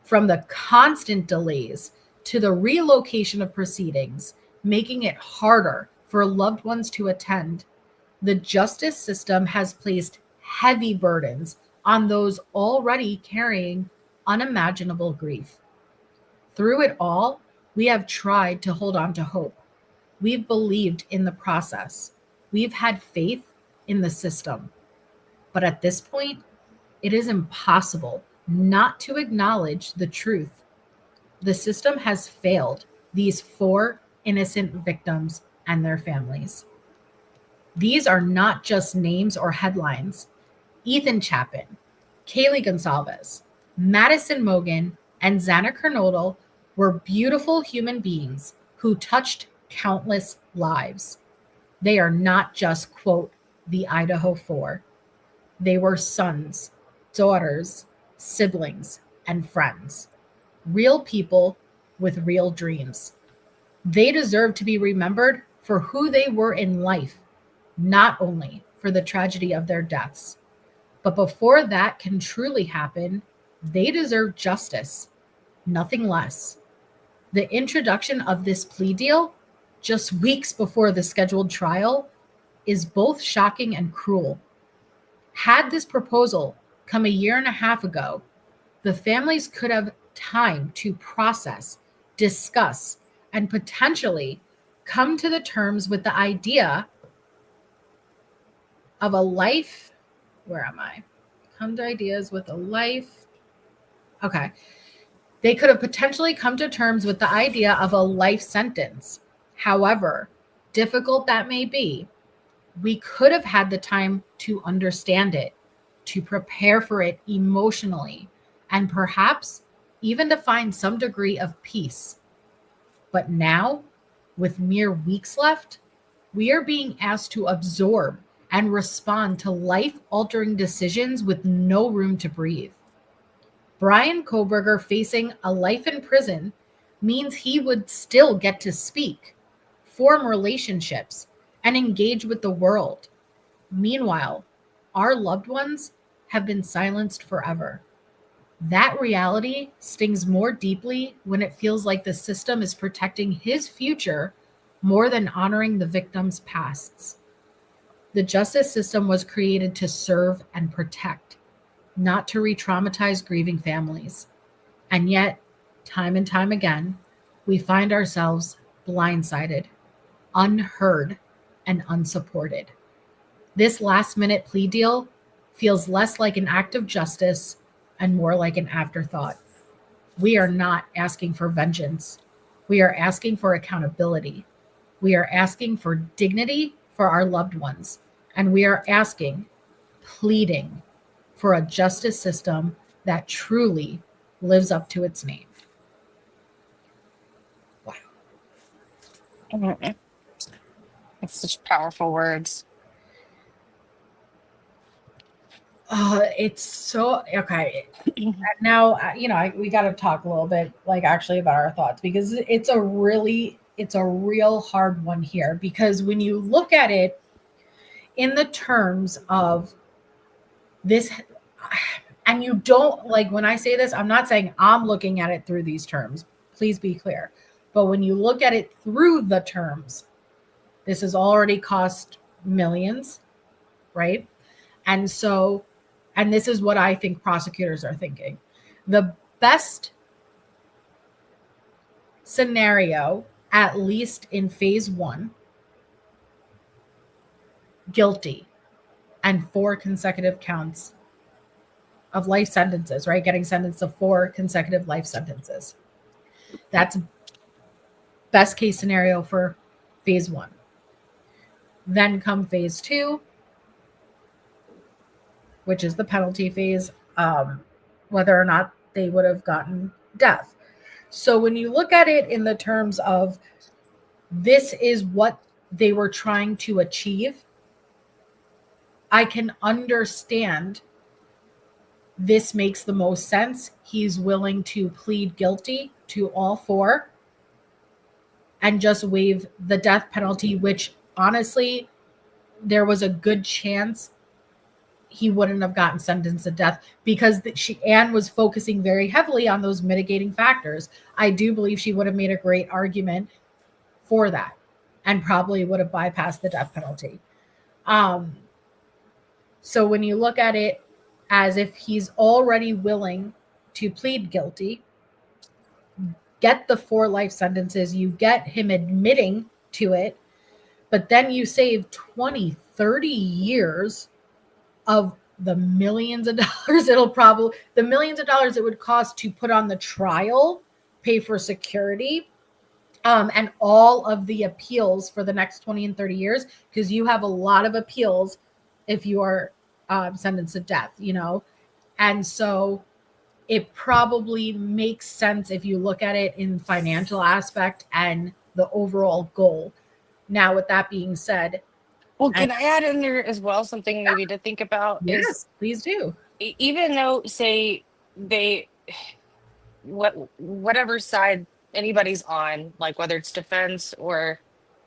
From the constant delays to the relocation of proceedings, making it harder for loved ones to attend, the justice system has placed heavy burdens on those already carrying unimaginable grief. Through it all, we have tried to hold on to hope. We've believed in the process. We've had faith in the system. But at this point, it is impossible not to acknowledge the truth. The system has failed these 4 innocent victims and their families. These are not just names or headlines. Ethan Chapin, Kaylee Goncalves, Madison Mogen, and Xana Kernodle were beautiful human beings who touched countless lives. They are not just, quote, the Idaho 4. They were sons, daughters, siblings, and friends. Real people with real dreams. They deserve to be remembered for who they were in life, not only for the tragedy of their deaths. But before that can truly happen, they deserve justice, nothing less. The introduction of this plea deal, just weeks before the scheduled trial, is both shocking and cruel. Had this proposal come a year and a half ago, the families could have time to process, discuss, and potentially come to the terms with the idea of a life. Where am I? Come to ideas with a life. Okay. They could have potentially come to terms with the idea of a life sentence. However difficult that may be, we could have had the time to understand it, to prepare for it emotionally, and perhaps even to find some degree of peace. But now, with mere weeks left, we are being asked to absorb and respond to life-altering decisions with no room to breathe. Bryan Kohberger facing a life in prison means he would still get to speak, form relationships, and engage with the world. Meanwhile, our loved ones have been silenced forever. That reality stings more deeply when it feels like the system is protecting his future more than honoring the victims' pasts. The justice system was created to serve and protect, not to re-traumatize grieving families. And yet, time and time again, we find ourselves blindsided, unheard, and unsupported. This last-minute plea deal feels less like an act of justice and more like an afterthought. We are not asking for vengeance. We are asking for accountability. We are asking for dignity for our loved ones. And we are asking, pleading for a justice system that truly lives up to its name. Wow. Mm-hmm. It's such powerful words. It's so okay. Now, we got to talk a little bit, like, actually about our thoughts, because it's a real hard one here. Because when you look at it in the terms of this, and you don't, like, when I say this, I'm not saying I'm looking at it through these terms. Please be clear. But when you look at it through the terms, this has already cost millions, right? And so, and this is what I think prosecutors are thinking. The best scenario, at least in phase one, guilty and 4 consecutive counts of life sentences, right? Getting sentenced to 4 consecutive life sentences. That's best case scenario for phase one. Then come phase two, which is the penalty phase, whether or not they would have gotten death. So when you look at it in the terms of this is what they were trying to achieve, I can understand this makes the most sense. He's willing to plead guilty to all 4 and just waive the death penalty, which honestly, there was a good chance he wouldn't have gotten sentenced to death, because Anne was focusing very heavily on those mitigating factors. I do believe she would have made a great argument for that and probably would have bypassed the death penalty. So when you look at it as if he's already willing to plead guilty, get the 4 life sentences, you get him admitting to it, but then you save 20, 30 years of the millions of dollars the millions of dollars it would cost to put on the trial, pay for security, and all of the appeals for the next 20 and 30 years, because you have a lot of appeals if you are sentenced to death, and so it probably makes sense if you look at it in financial aspect and the overall goal. Now, with that being said, well, can I add in there as well something maybe to think about? Yes, please do. Even though, say, they whatever side anybody's on, like whether it's defense or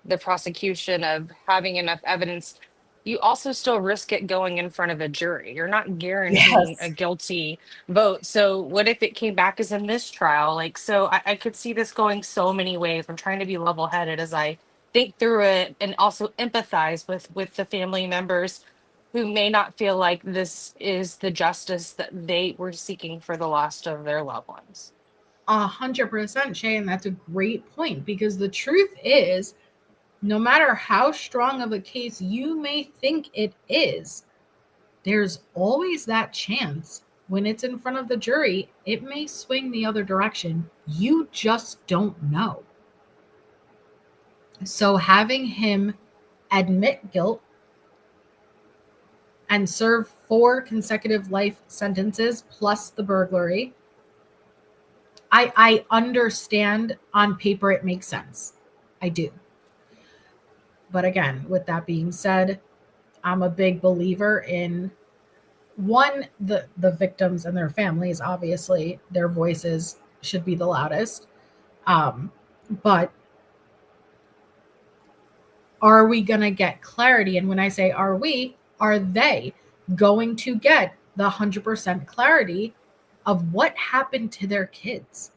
the prosecution, of having enough evidence, you also still risk it going in front of a jury. You're not guaranteeing a Yes. guilty vote. So what if it came back as a mistrial? Like, so I could see this going so many ways. I'm trying to be level-headed as I think through it, and also empathize with the family members who may not feel like this is the justice that they were seeking for the loss of their loved ones. 100%, Shay, and that's a great point, because the truth is, no matter how strong of a case you may think it is, there's always that chance when it's in front of the jury, it may swing the other direction. You just don't know. So having him admit guilt and serve 4 consecutive life sentences plus the burglary, I understand on paper it makes sense. I do. But again, with that being said, I'm a big believer in, one, the victims and their families. Obviously, their voices should be the loudest. But are we going to get clarity? And when I say are they going to get the 100% clarity of what happened to their kids,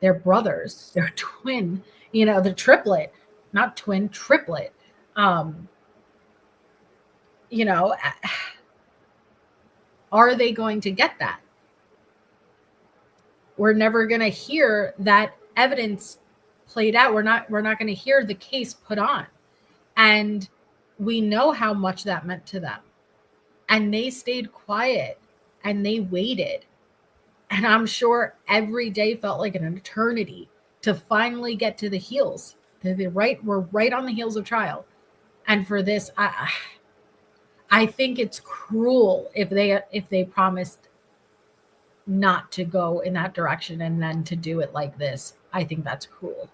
their brothers, their twin, the triplet, not twin, triplet. Are they going to get that? We're never going to hear that evidence played out. We're not going to hear the case put on. And we know how much that meant to them. And they stayed quiet and they waited. And I'm sure every day felt like an eternity to finally get to the heels. We're right on the heels of trial. And for this, I think it's cruel if they promised not to go in that direction and then to do it like this. I think that's cruel.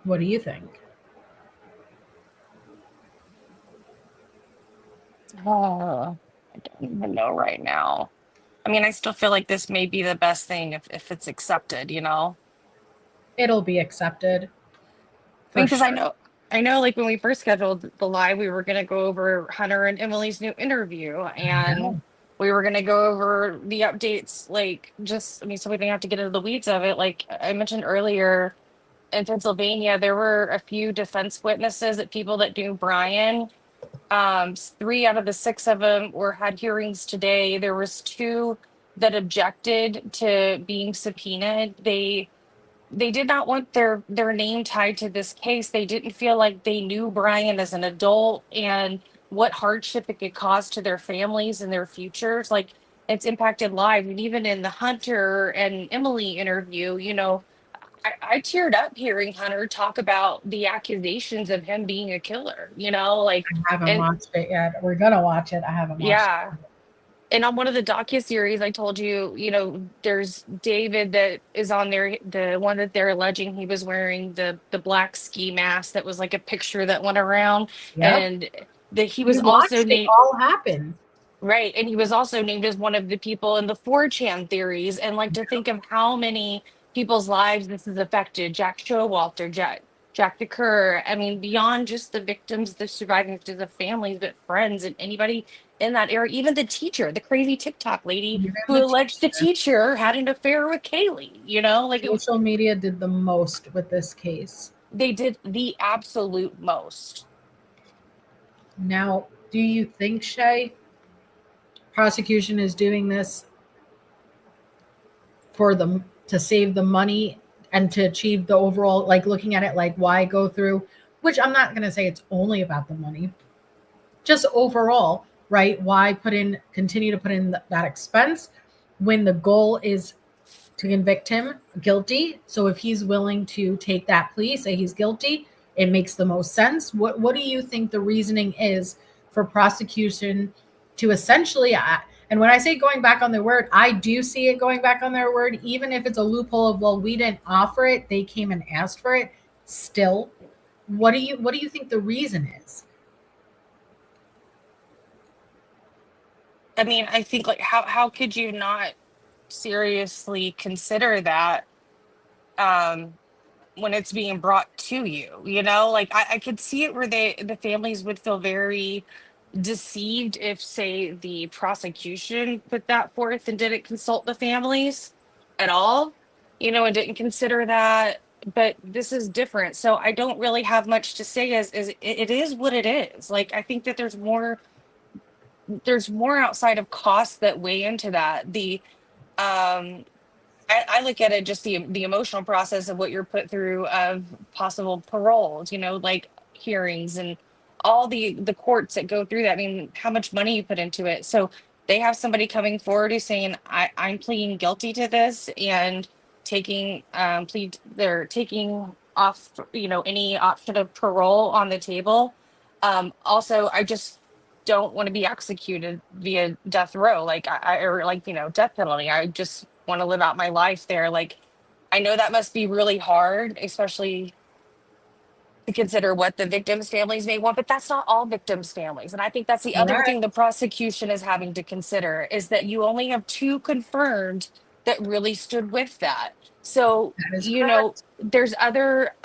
What do you think? Oh, I don't even know right now. I mean, I still feel like this may be the best thing if it's accepted, It'll be accepted. I mean, because I know, like when we first scheduled the live, we were going to go over Hunter and Emily's new interview, and we were going to go over the updates, like so we didn't have to get into the weeds of it. Like I mentioned earlier, in Pennsylvania, there were a few defense witnesses, that people that knew Bryan. 3 out of the 6 of them had hearings today. There was 2 that objected to being subpoenaed. They did not want their name tied to this case. They didn't feel like they knew Bryan as an adult and what hardship it could cause to their families and their futures. Like, it's impacted lives. And even in the Hunter and Emily interview, I teared up hearing Hunter talk about the accusations of him being a killer, like, I haven't and watched it yet. We're gonna watch it. I haven't watched yeah. it. And on one of the docuseries, I told you, there's David that is on there, the one that they're alleging he was wearing the black ski mask that was like a picture that went around. Yep. And that he was also named. It all happened. Right. And he was also named as one of the people in the 4chan theories. And like, to think of how many people's lives this has affected: Jack Showalter, Jack the Kerr. I mean, beyond just the victims, the surviving victims, the families, but friends and anybody in that area, even the teacher, the crazy TikTok lady who alleged the teacher had an affair with Kaylee, like social media did the most with this case. They did the absolute most. Now, do you think, Shay, prosecution is doing this for them to save the money and to achieve the overall, like, looking at it like, why go through, which I'm not going to say it's only about the money, just overall, right? Why continue to put in that expense when the goal is to convict him guilty? So if he's willing to take that plea, say he's guilty, it makes the most sense. What do you think the reasoning is for prosecution to essentially, and when I say going back on their word, I do see it going back on their word, even if it's a loophole of, well, we didn't offer it, they came and asked for it. Still, what do you think the reason is? I mean, I think like how could you not seriously consider that um when it's being brought to you, you know? Like I could see it where the families would feel very deceived if, say, the prosecution put that forth and didn't consult the families at all, you know, and didn't consider that. But this is different. So I don't really have much to say as it is what it is. Like I think that there's more outside of costs that weigh into that. The um I look at it just the emotional process of what you're put through of possible paroles, you know, like hearings and all the courts that go through that. I mean, how much money you put into it. So they have somebody coming forward who's saying, I'm pleading guilty to this and taking they're taking off, you know, any option of parole on the table. Also, I just don't want to be executed via death row, like or like, you know, death penalty. I just want to live out my life there. Like, I know that must be really hard, especially to consider what the victims' families may want, but that's not all victims' families. And I think that's the other Right. thing the prosecution is having to consider is that you only have two confirmed that really stood with that. So, That is you know, correct. there's other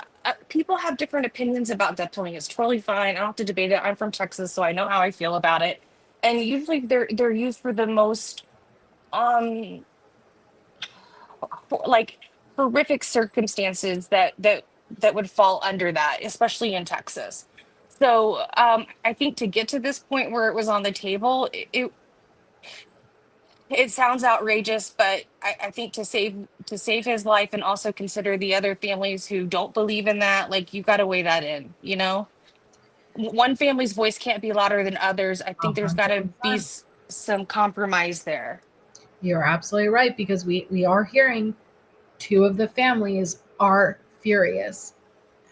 people have different opinions about death penalty. It's totally fine. I don't have to debate it. I'm from Texas, so I know how I feel about it. And usually they're used for the most um like horrific circumstances that would fall under that, especially in Texas. So I think to get to this point where it was on the table, it sounds outrageous, but I think to save his life and also consider the other families who don't believe in that, like you got to weigh that in, you know. One family's voice can't be louder than others. I think there's got to be 100%. some compromise there. You're absolutely right, because we are hearing two of the families are furious,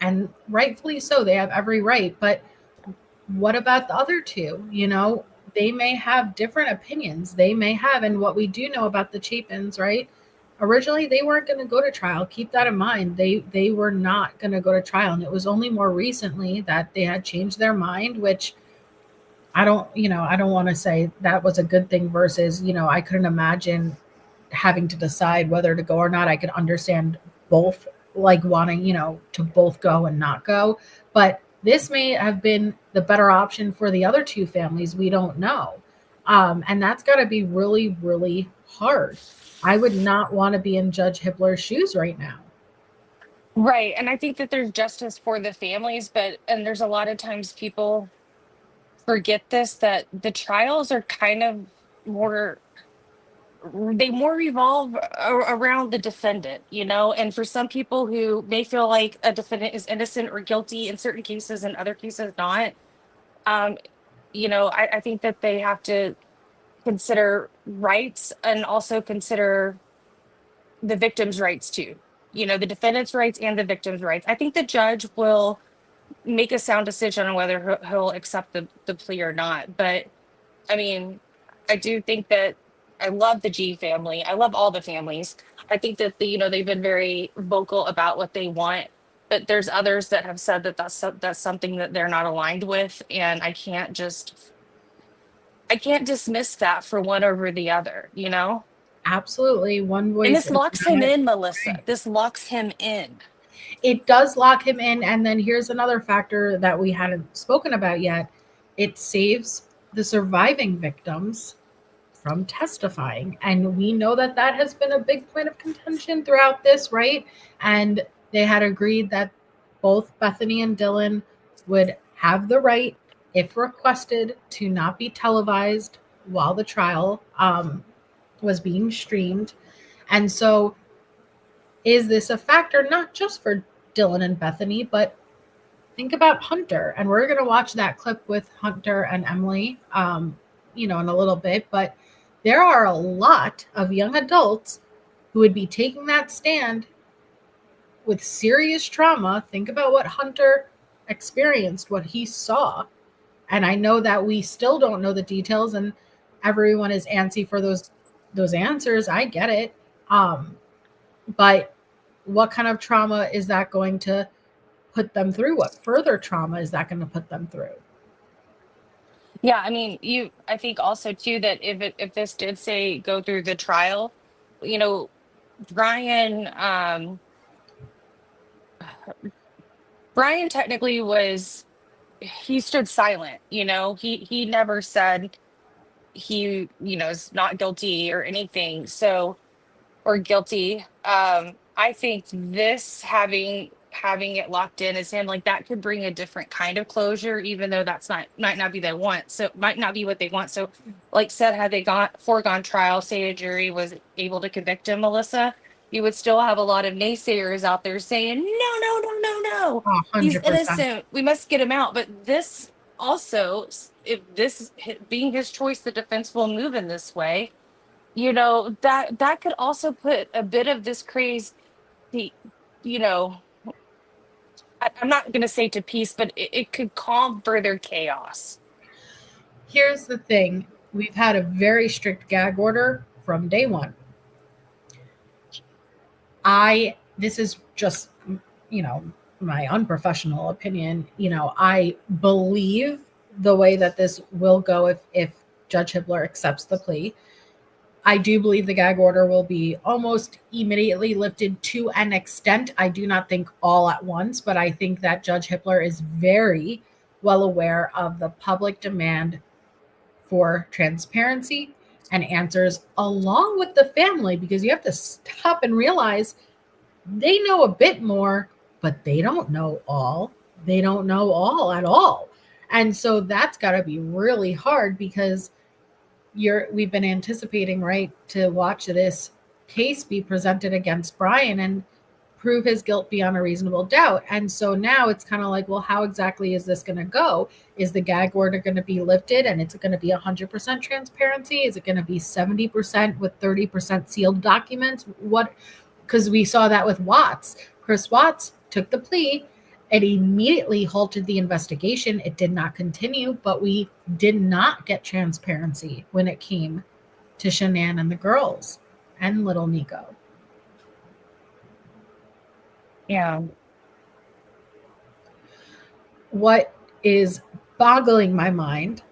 and rightfully so. They have every right. But what about the other two? You know, they may have different opinions. They may have, and what we do know about the Chapins, right? Originally, they weren't going to go to trial. Keep that in mind. They were not going to go to trial, and it was only more recently that they had changed their mind, which I don't want to say that was a good thing versus, I couldn't imagine having to decide whether to go or not. I could understand both, like wanting, to both go and not go. But this may have been the better option for the other two families. We don't know. And that's got to be really, really hard. I would not want to be in Judge Hippler's shoes right now. Right. And I think that there's justice for the families, and there's a lot of times people forget this, that the trials are kind of more, they more revolve around the defendant, you know? And for some people who may feel like a defendant is innocent or guilty in certain cases, in other cases not, um, I think that they have to consider rights and also consider the victim's rights too. You know, the defendant's rights and the victim's rights. I think the judge will make a sound decision on whether he'll accept the plea or not. But I mean, I do think that I love the G family. I love all the families. I think that they've been very vocal about what they want, but there's others that have said that that's something that they're not aligned with, and I can't dismiss that for one over the other, you know? Absolutely. One And voice this is locks him not. in, Melissa. This locks him in. It does lock him in. And then here's another factor that we hadn't spoken about yet: it saves the surviving victims from testifying. And we know that that has been a big point of contention throughout this, right? And they had agreed that both Bethany and Dylan would have the right, if requested, to not be televised while the trial was being streamed. And so, is this a factor not just for Dylan and Bethany, but think about Hunter? And we're going to watch that clip with Hunter and Emily, in a little bit. But there are a lot of young adults who would be taking that stand with serious trauma. Think about what Hunter experienced, what he saw. And I know that we still don't know the details, and everyone is antsy for those answers. I get it. But what kind of trauma is that going to put them through? What further trauma is that going to put them through? Yeah, I mean, I think also too that if this did say go through the trial, you know, Brian, Brian technically he stood silent, he never said is not guilty or anything. So, or guilty. I think this having it locked in as him, like that could bring a different kind of closure, even though that's not might not be they want. So might not be what they want. So, like said, had they got foregone trial, say a jury was able to convict him, Melissa, you would still have a lot of naysayers out there saying, no, no, no, no, no, he's 100%. innocent. We must get him out. But this also, if being his choice, the defense will move in this way, that could also put a bit of this craze, the you know I'm not going to say to peace, but it could calm further chaos. Here's the thing. We've had a very strict gag order from day one. This is just, my unprofessional opinion. I believe the way that this will go if Judge Hibbler accepts the plea. I do believe the gag order will be almost immediately lifted to an extent. I do not think all at once, but I think that Judge Hibbler is very well aware of the public demand for transparency and answers along with the family, because you have to stop and realize they know a bit more, but they don't know all. They don't know all at all. And so that's got to be really hard, because we've been anticipating, right, to watch this case be presented against Bryan and prove his guilt beyond a reasonable doubt. And so now it's kind of like, well, how exactly is this going to go? Is the gag order going to be lifted and it's going to be 100% transparency? Is it going to be 70% with 30% sealed documents? What? Because we saw that with Watts. Chris Watts took the plea. It immediately halted the investigation. It did not continue, but we did not get transparency when it came to Shanann and the girls and little Nico. Yeah. What is boggling my mind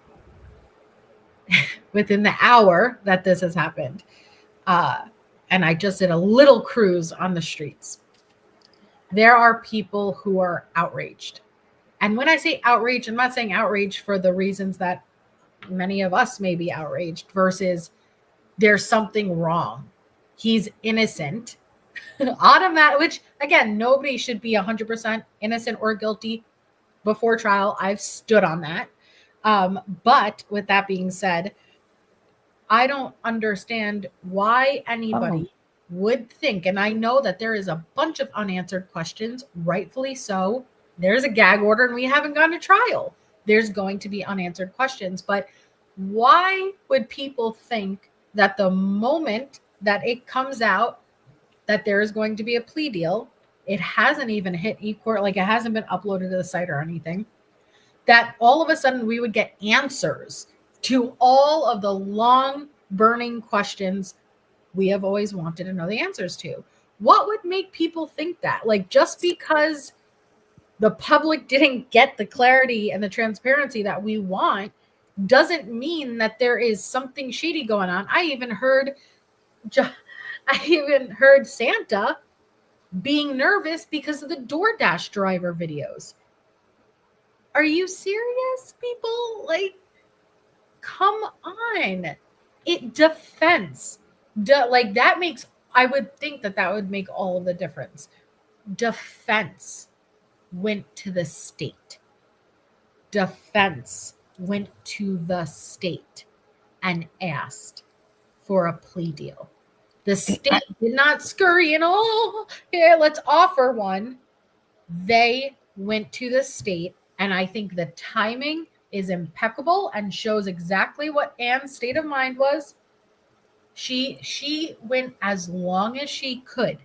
within the hour that this has happened, and I just did a little cruise on the streets, there are people who are outraged. And when I say outraged, I'm not saying outraged for the reasons that many of us may be outraged, versus there's something wrong. He's innocent. Automatic, which again, nobody should be 100% innocent or guilty before trial. I've stood on that. But with that being said, I don't understand why anybody would think, and I know that there is a bunch of unanswered questions, rightfully so. There's a gag order and we haven't gone to trial. There's going to be unanswered questions, but why would people think that the moment that it comes out that there is going to be a plea deal, it hasn't even hit eCourt, like it hasn't been uploaded to the site or anything, that all of a sudden we would get answers to all of the long burning questions we have always wanted to know the answers to? What would make people think that? Like, just because the public didn't get the clarity and the transparency that we want doesn't mean that there is something shady going on. I even heard Santa being nervous because of the DoorDash driver videos. Are you serious, people? Like, come on. That makes, I would think that would make all of the difference. Defense went to the state. Defense went to the state and asked for a plea deal. The state did not scurry and, here, let's offer one. They went to the state, and I think the timing is impeccable and shows exactly what Anne's state of mind was. She went as long as she could,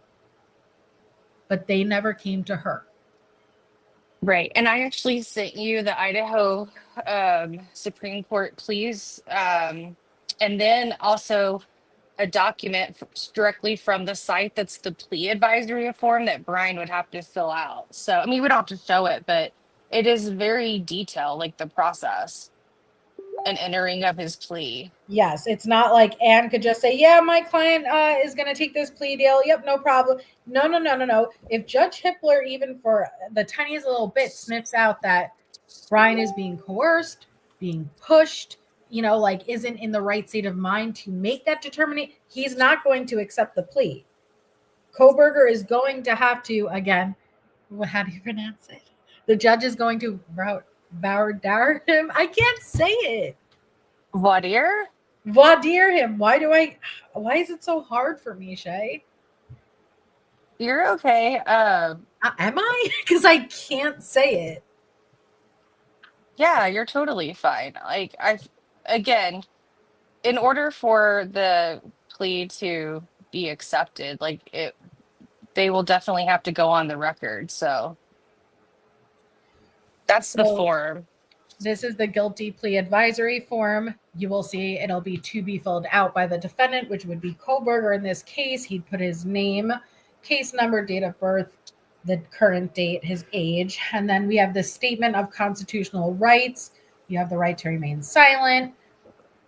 but they never came to her. Right. And I actually sent you the Idaho Supreme Court pleas, and then also a document directly from the site that's the plea advisory form that Bryan would have to fill out. So, I mean, we don't have to show it, but it is very detailed, like the process. an entering of his plea. Yes, it's not like Anne could just say, yeah, my client is going to take this plea deal. Yep, no problem. No. If Judge Hippler, even for the tiniest little bit, sniffs out that Bryan is being coerced, being pushed, like isn't in the right state of mind to make that determination, he's not going to accept the plea. Kohberger is going to have to, again, how do you pronounce it? The judge is going to voir him. I can't say it. Voir dire him. Why is it so hard for me, Shay? You're okay. Am I? Because I can't say it. Yeah, you're totally fine. Like, again, in order for the plea to be accepted, like they will definitely have to go on the record. So that's the form. This is the guilty plea advisory form. You will see it'll be to be filled out by the defendant, which would be Kohberger in this case. He'd put his name, case number, date of birth, the current date, his age. And then we have the statement of constitutional rights. You have the right to remain silent.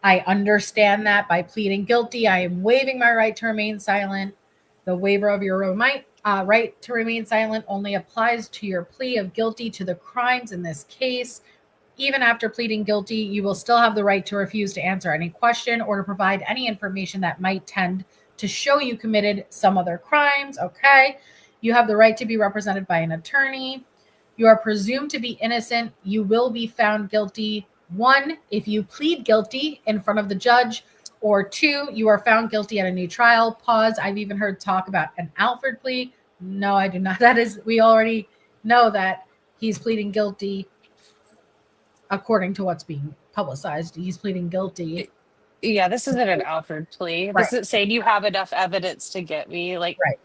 I understand that by pleading guilty, I am waiving my right to remain silent. The waiver of your right to remain silent only applies to your plea of guilty to the crimes in this case. Even after pleading guilty, you will still have the right to refuse to answer any question or to provide any information that might tend to show you committed some other crimes. Okay. You have the right to be represented by an attorney. You are presumed to be innocent. You will be found guilty. 1, if you plead guilty in front of the judge, or 2, you are found guilty at a new trial. Pause. I've even heard talk about an Alford plea. No, I do not. We already know that he's pleading guilty. According to what's being publicized, he's pleading guilty. Yeah, this isn't an Alford plea. Right. This is saying you have enough evidence to get me. Like, right.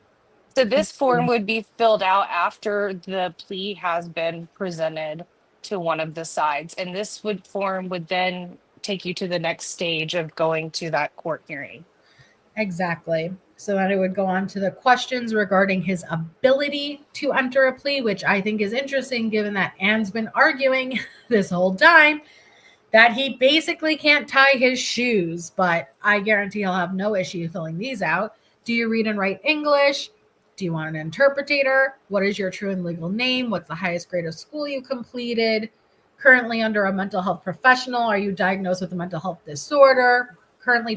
So this form would be filled out after the plea has been presented to one of the sides. And this form would then take you to the next stage of going to that court hearing. Exactly. So then it would go on to the questions regarding his ability to enter a plea, which I think is interesting given that Anne's been arguing this whole time that he basically can't tie his shoes, but I guarantee he'll have no issue filling these out. Do you read and write English? Do you want an interpreter? What is your true and legal name? What's the highest grade of school you completed? Currently under a mental health professional? Are you diagnosed with a mental health disorder? Currently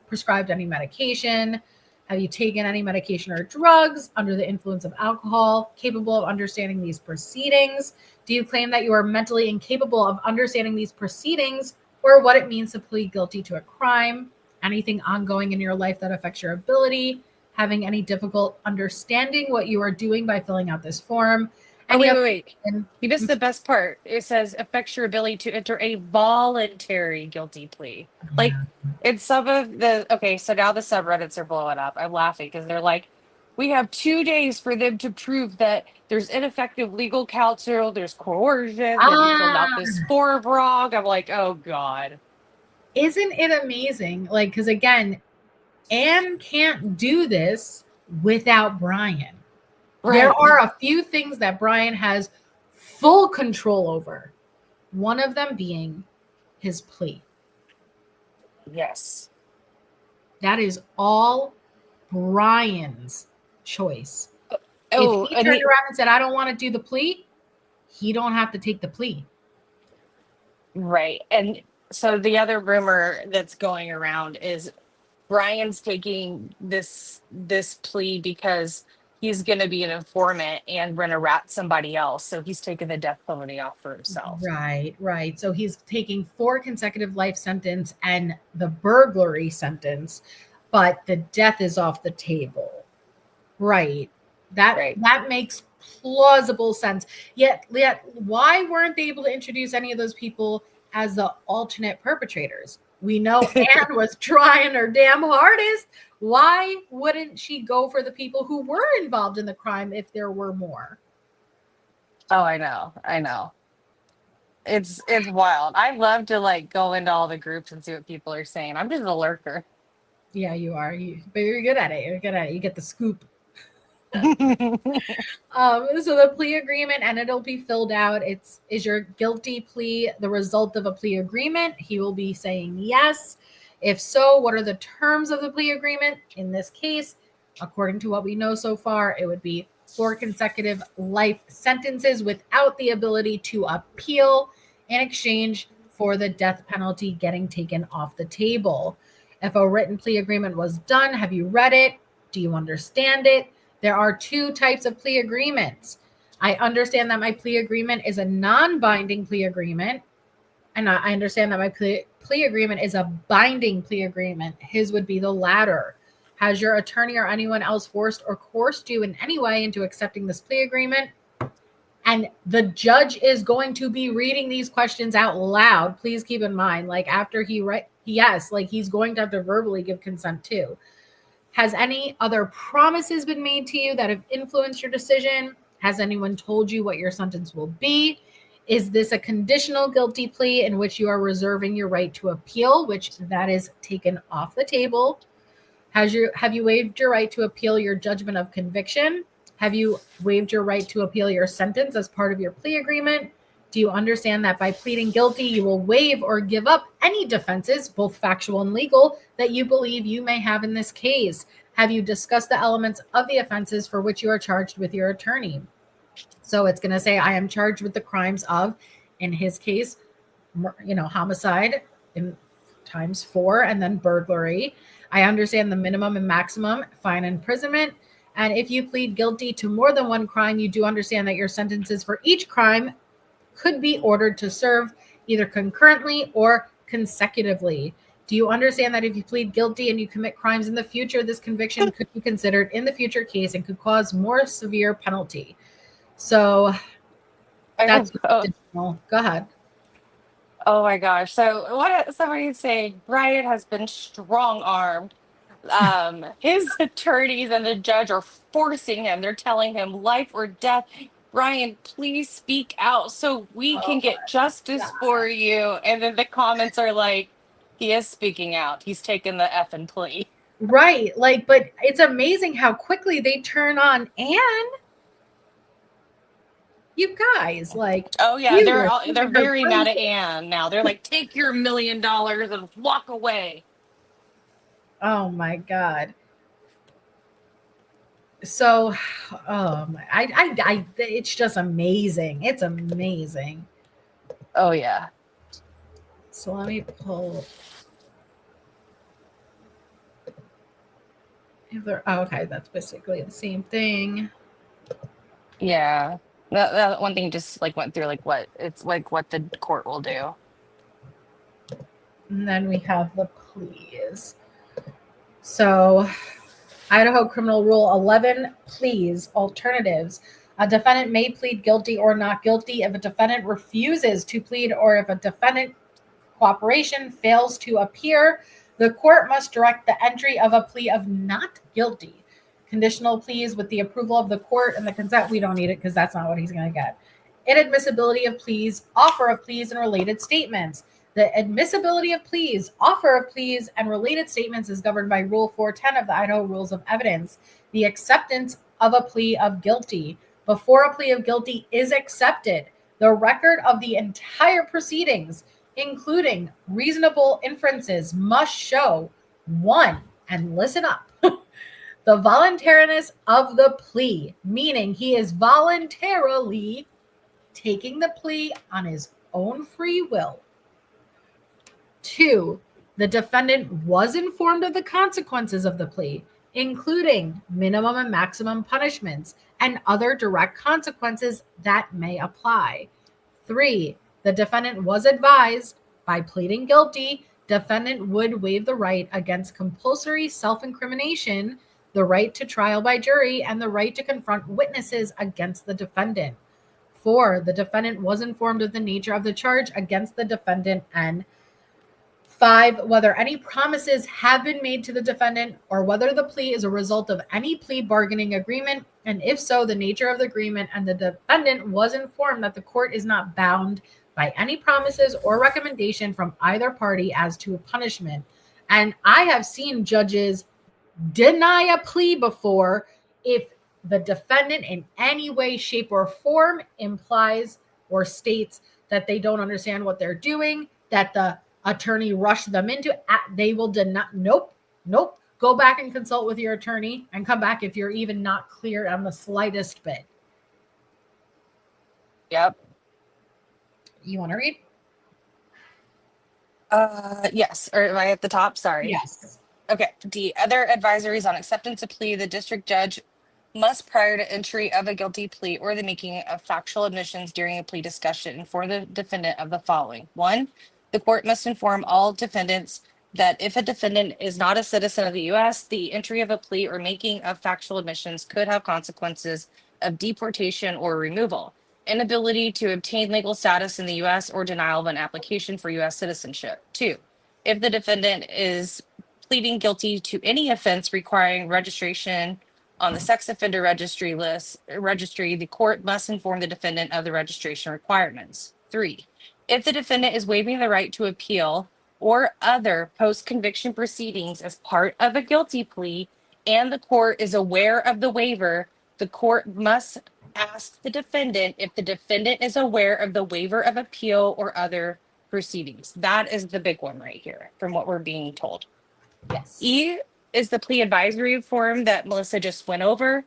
prescribed any medication? Have you taken any medication or drugs? Under the influence of alcohol? Capable of understanding these proceedings? Do you claim that you are mentally incapable of understanding these proceedings or what it means to plead guilty to a crime? Anything ongoing in your life that affects your ability? Having any difficult understanding what you are doing by filling out this form? Wait. You missed the best part. It says affects your ability to enter a voluntary guilty plea. Like, it's some of the, okay, so now the subreddits are blowing up. I'm laughing because they're like, we have 2 days for them to prove that there's ineffective legal counsel, there's coercion, that you filled out this form wrong. I'm like, oh God. Isn't it amazing? Like, because again, Anne can't do this without Bryan. Right. There are a few things that Bryan has full control over. One of them being his plea. Yes. That is all Bryan's choice. Oh, if he turned around and said, I don't want to do the plea, he don't have to take the plea. Right. And so the other rumor that's going around is Bryan's taking this plea because he's going to be an informant and going to rat somebody else. So he's taking the death penalty off for himself. Right. So he's taking 4 consecutive life sentence and the burglary sentence, but the death is off the table. Right. That makes plausible sense. Yet why weren't they able to introduce any of those people as the alternate perpetrators? We know Anne was trying her damn hardest. Why wouldn't she go for the people who were involved in the crime if there were more? Oh, I know. It's wild. I love to go into all the groups and see what people are saying. I'm just a lurker. Yeah, you are. But you're good at it. You get the scoop. So the plea agreement, and it'll be filled out. Is your guilty plea the result of a plea agreement? He will be saying yes. If so, what are the terms of the plea agreement? In this case, according to what we know so far, it would be 4 consecutive life sentences without the ability to appeal in exchange for the death penalty getting taken off the table. If a written plea agreement was done, have you read it? Do you understand it? There are 2 types of plea agreements. I understand that my plea agreement is a non-binding plea agreement, and I understand that my plea agreement is a binding plea agreement. His would be the latter. Has your attorney or anyone else forced or coerced you in any way into accepting this plea agreement? And the judge is going to be reading these questions out loud. Please keep in mind, like after he's going to have to verbally give consent too. Has any other promises been made to you that have influenced your decision? Has anyone told you what your sentence will be? Is this a conditional guilty plea in which you are reserving your right to appeal, which that is taken off the table? Have you waived your right to appeal your judgment of conviction? Have you waived your right to appeal your sentence as part of your plea agreement? Do you understand that by pleading guilty, you will waive or give up any defenses, both factual and legal, that you believe you may have in this case? Have you discussed the elements of the offenses for which you are charged with your attorney? So it's going to say, I am charged with the crimes of, in his case, homicide in times 4, and then burglary. I understand the minimum and maximum fine imprisonment. And if you plead guilty to more than one crime, you do understand that your sentences for each crime could be ordered to serve either concurrently or consecutively. Do you understand that if you plead guilty and you commit crimes in the future, this conviction could be considered in the future case and could cause more severe penalty? So that's additional. Go ahead. Oh my gosh. So what somebody say, Bryan has been strong-armed. His attorneys and the judge are forcing him. They're telling him life or death. Bryan, please speak out so we can get justice for you. And then the comments are like, he is speaking out. He's taken the effing plea. Right. But it's amazing how quickly they turn on Anne. You guys, oh yeah, they're very mad at Anne now. They're like, take your $1 million and walk away. Oh my God. So, it's just amazing. It's amazing. Oh yeah. So let me pull. Okay, that's basically the same thing. Yeah. That one thing just went through what the court will do. And then we have the pleas. So Idaho Criminal Rule 11, pleas, alternatives. A defendant may plead guilty or not guilty if a defendant refuses to plead or if a defendant cooperation fails to appear. The court must direct the entry of a plea of not guilty. Conditional pleas with the approval of the court and the consent. We don't need it because that's not what he's going to get. Inadmissibility of pleas, offer of pleas, and related statements. The admissibility of pleas, offer of pleas, and related statements is governed by Rule 410 of the Idaho Rules of Evidence. The acceptance of a plea of guilty. Before a plea of guilty is accepted, the record of the entire proceedings, including reasonable inferences, must show 1, and listen up, the voluntariness of the plea, meaning he is voluntarily taking the plea on his own free will. 2, the defendant was informed of the consequences of the plea, including minimum and maximum punishments and other direct consequences that may apply. 3, the defendant was advised by pleading guilty, defendant would waive the right against compulsory self-incrimination, the right to trial by jury, and the right to confront witnesses against the defendant. 4, the defendant was informed of the nature of the charge against the defendant. And 5, whether any promises have been made to the defendant or whether the plea is a result of any plea bargaining agreement, and if so, the nature of the agreement, and the defendant was informed that the court is not bound by any promises or recommendation from either party as to a punishment. And I have seen judges deny a plea before if the defendant in any way, shape, or form implies or states that they don't understand what they're doing, that the attorney rushed them into, they will deny. Nope. Go back and consult with your attorney and come back if you're even not clear on the slightest bit. Yep. You want to read? Yes. Or am I at the top? Sorry. Yes. Okay. D. Other advisories on acceptance of plea. The district judge must, prior to entry of a guilty plea or the making of factual admissions during a plea discussion, inform the defendant of the following. 1. The court must inform all defendants that if a defendant is not a citizen of the U.S., the entry of a plea or making of factual admissions could have consequences of deportation or removal, inability to obtain legal status in the U.S., or denial of an application for U.S. citizenship. 2. If the defendant is pleading guilty to any offense requiring registration on the sex offender registry, the court must inform the defendant of the registration requirements. 3. If the defendant is waiving the right to appeal or other post-conviction proceedings as part of a guilty plea, and the court is aware of the waiver, the court must ask the defendant if the defendant is aware of the waiver of appeal or other proceedings. That is the big one right here from what we're being told. Yes. E is the plea advisory form that Melissa just went over.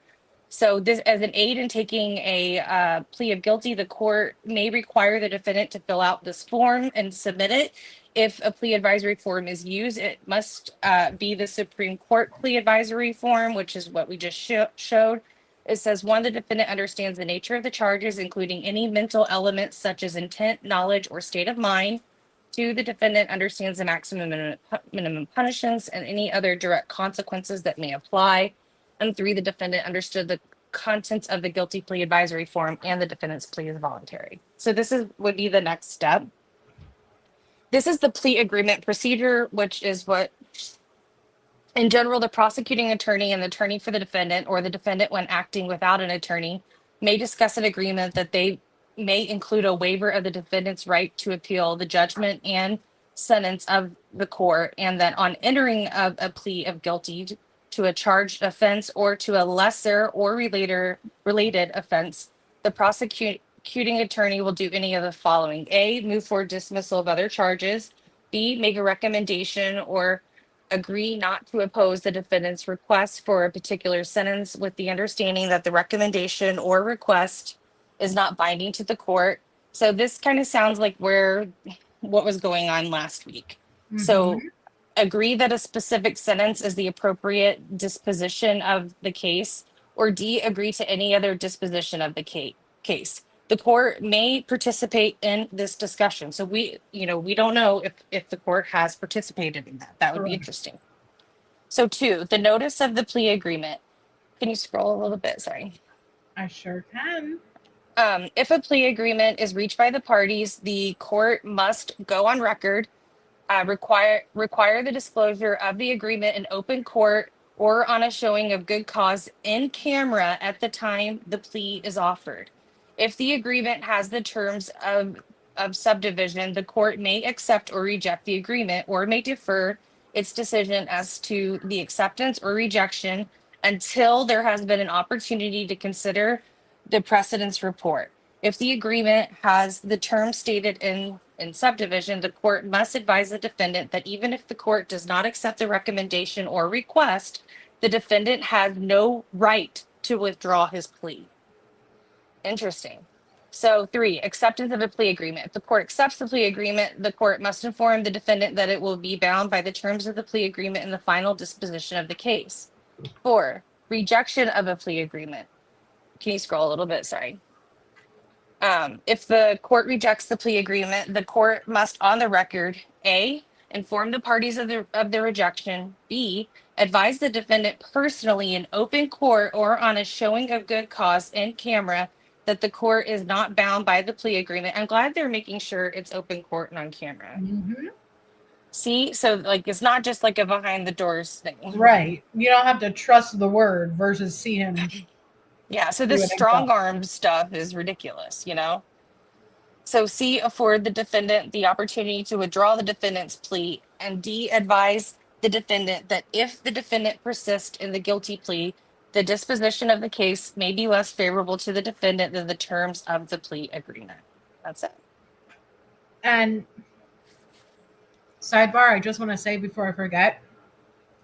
So this, as an aid in taking a plea of guilty, the court may require the defendant to fill out this form and submit it. If a plea advisory form is used, it must be the Supreme Court plea advisory form, which is what we just showed. It says, 1, the defendant understands the nature of the charges, including any mental elements such as intent, knowledge, or state of mind. 2, the defendant understands the maximum and minimum punishments and any other direct consequences that may apply. And 3, the defendant understood the contents of the guilty plea advisory form and the defendant's plea is voluntary. So this would be the next step. This is the plea agreement procedure, which is what, in general, the prosecuting attorney and the attorney for the defendant, or the defendant when acting without an attorney, may discuss an agreement that they may include a waiver of the defendant's right to appeal the judgment and sentence of the court, and that on entering of a plea of guilty to a charged offense or to a lesser or related offense, the prosecuting attorney will do any of the following. A, move for dismissal of other charges. B, make a recommendation or agree not to oppose the defendant's request for a particular sentence with the understanding that the recommendation or request is not binding to the court. So this kind of sounds like what was going on last week. Mm-hmm. So agree that a specific sentence is the appropriate disposition of the case, or D, agree to any other disposition of the case. The court may participate in this discussion. So we don't know if the court has participated in that. That would be interesting. So 2, the notice of the plea agreement. Can you scroll a little bit? Sorry. I sure can. If a plea agreement is reached by the parties, the court must go on record, require the disclosure of the agreement in open court or on a showing of good cause in camera at the time the plea is offered. If the agreement has the terms of subdivision, the court may accept or reject the agreement, or may defer its decision as to the acceptance or rejection until there has been an opportunity to consider the precedence report. If the agreement has the terms stated in subdivision, the court must advise the defendant that even if the court does not accept the recommendation or request, the defendant has no right to withdraw his plea. Interesting. So 3, acceptance of a plea agreement. If the court accepts the plea agreement, the court must inform the defendant that it will be bound by the terms of the plea agreement in the final disposition of the case. 4, rejection of a plea agreement. Can you scroll a little bit? Sorry. If the court rejects the plea agreement, the court must, on the record, A, inform the parties of the rejection. B, advise the defendant personally in open court or on a showing of good cause in camera that the court is not bound by the plea agreement. I'm glad they're making sure it's open court and on camera. Mm-hmm. See, so it's not just like a behind the doors thing. Right. You don't have to trust the word versus see him. Yeah, so this strong arm stuff is ridiculous, So C, afford the defendant the opportunity to withdraw the defendant's plea, and D, advise the defendant that if the defendant persists in the guilty plea, The disposition of the case may be less favorable to the defendant than the terms of the plea agreement. That's it. And sidebar, I just want to say before I forget,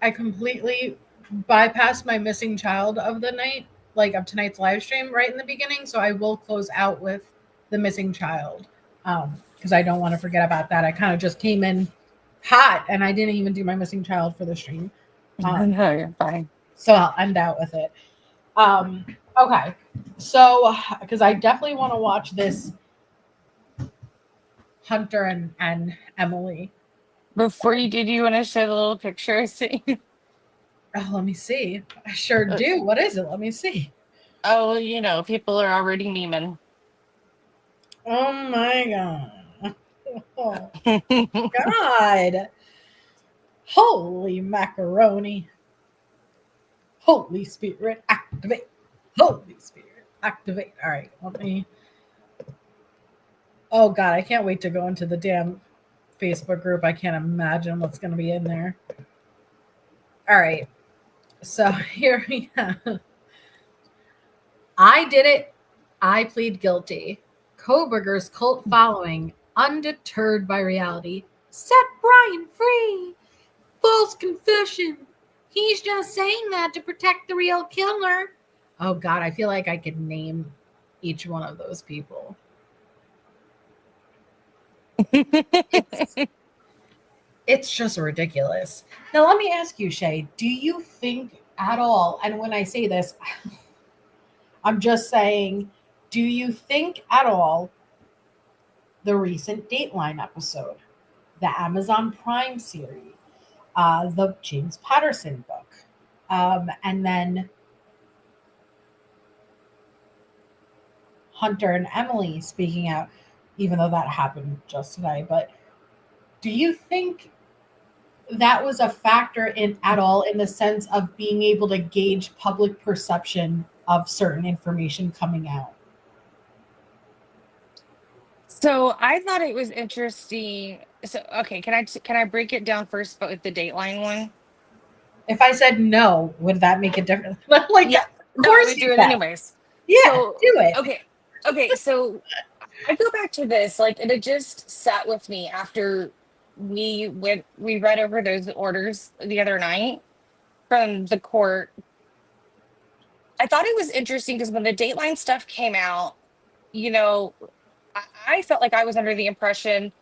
I completely bypassed my missing child of the night, like of tonight's live stream right in the beginning. So I will close out with the missing child because I don't want to forget about that. I kind of just came in hot and I didn't even do my missing child for the stream. No, you're fine. So I'll end out with it. Okay. So, because I definitely want to watch this Hunter and Emily. Before you did, you want to show the little picture I sent you? Oh, let me see. I sure do. What is it? Let me see. Oh, you know, people are already memeing. Oh my God. Oh God. Holy macaroni. Holy Spirit, activate. Holy Spirit, activate. All right, let me. Oh God, I can't wait to go into the damn Facebook group. I can't imagine what's going to be in there. All right. So here we have. I did it. I plead guilty. Kohberger's cult following, undeterred by reality, set Bryan free. False confession. He's just saying that to protect the real killer. Oh God, I feel like I could name each one of those people. It's just ridiculous. Now, let me ask you, Shay, do you think at all, and when I say this, I'm just saying, do you think at all the recent Dateline episode, the Amazon Prime series, the James Patterson book, and then Hunter and Emily speaking out, even though that happened just today, but do you think that was a factor in at all in the sense of being able to gauge public perception of certain information coming out? So I thought it was interesting. So okay, can I break it down first, but with the Dateline one? If I said no, would that make a difference? Like, Yeah, of course we you do it can. anyways. Yeah, So, do it. Okay. So I go back to this, like, and it just sat with me after we read over those orders the other night from the court. I thought it was interesting because when the Dateline stuff came out, you know, I felt like I was under the impression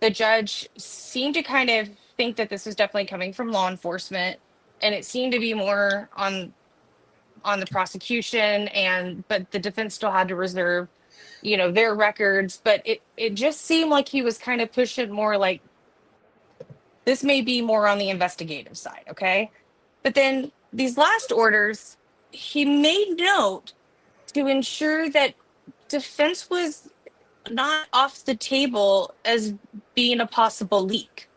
the judge seemed to kind of think that this was definitely coming from law enforcement, and it seemed to be more on the prosecution, but the defense still had to reserve, their records. But it just seemed like he was kind of pushing more like this may be more on the investigative side, okay? But then these last orders, he made note to ensure that defense was not off the table as being a possible leak.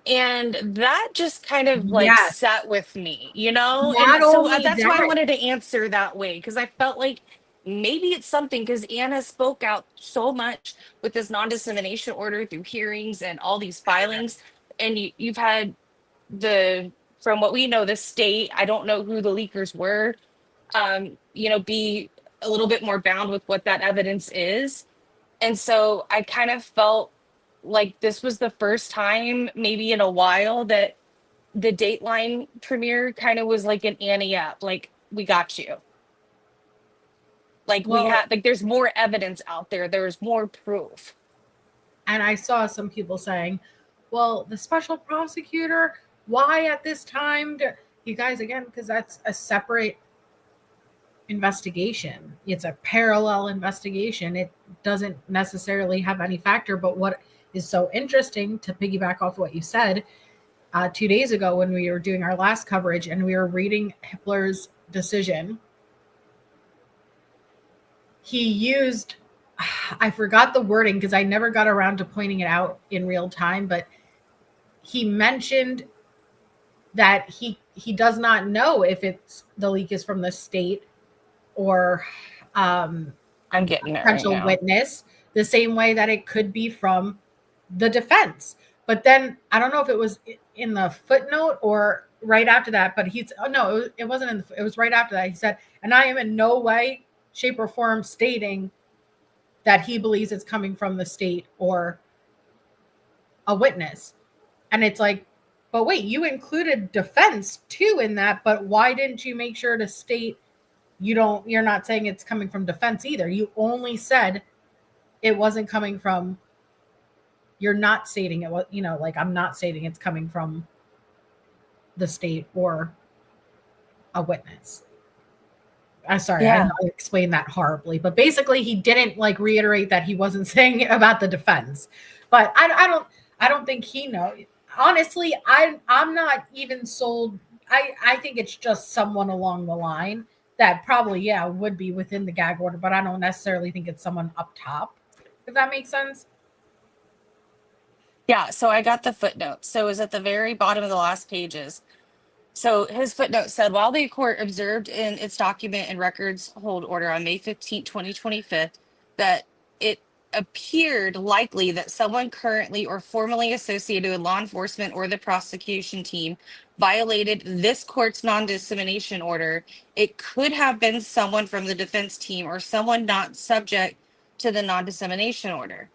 And that just kind of like Yes. sat with me, Not and so only that's why I that, wanted to answer that way, because I felt like maybe it's something, because Anna spoke out so much with this non-dissemination order through hearings and all these filings, and you've had from what we know, the state, I don't know who the leakers were, be a little bit more bound with what that evidence is. And so I kind of felt like this was the first time maybe in a while that the Dateline premiere kind of was like an ante up, like, we got you. Like, we had, like, there's more evidence out there. There's more proof. And I saw some people saying, well, the special prosecutor, why at this time? You guys, again, because that's a separate investigation. It's a parallel investigation. It doesn't necessarily have any factor. But what is so interesting, to piggyback off what you said, 2 days ago when we were doing our last coverage and we were reading Hippler's decision, he used, I forgot the wording because I never got around to pointing it out in real time, but he mentioned that he does not know if it's the leak is from the state or I'm getting it potential right now. witness, the same way that it could be from the defense. But then I don't know if it was in the footnote or right after that, but it wasn't it was right after that. He said, and I am in no way, shape, or form stating that he believes it's coming from the state or a witness. And it's like, but wait, you included defense too in that, but why didn't you make sure to state you're not saying it's coming from defense either? You only said it wasn't coming from, you're not stating it was, like I'm not stating it's coming from the state or a witness. I'm sorry, I know I explained that horribly, but basically he didn't like reiterate that he wasn't saying it about the defense. But I don't think he knows. Honestly, I'm not even sold. I think it's just someone along the line that probably would be within the gag order, but I don't necessarily think it's someone up top. If that makes sense. Yeah, so I got the footnote. So it was at the very bottom of the last pages. So his footnote said, while the court observed in its document and records hold order on May 15, 2025, that it appeared likely that someone currently or formerly associated with law enforcement or the prosecution team violated this court's non-dissemination order, it could have been someone from the defense team or someone not subject to the non-dissemination order.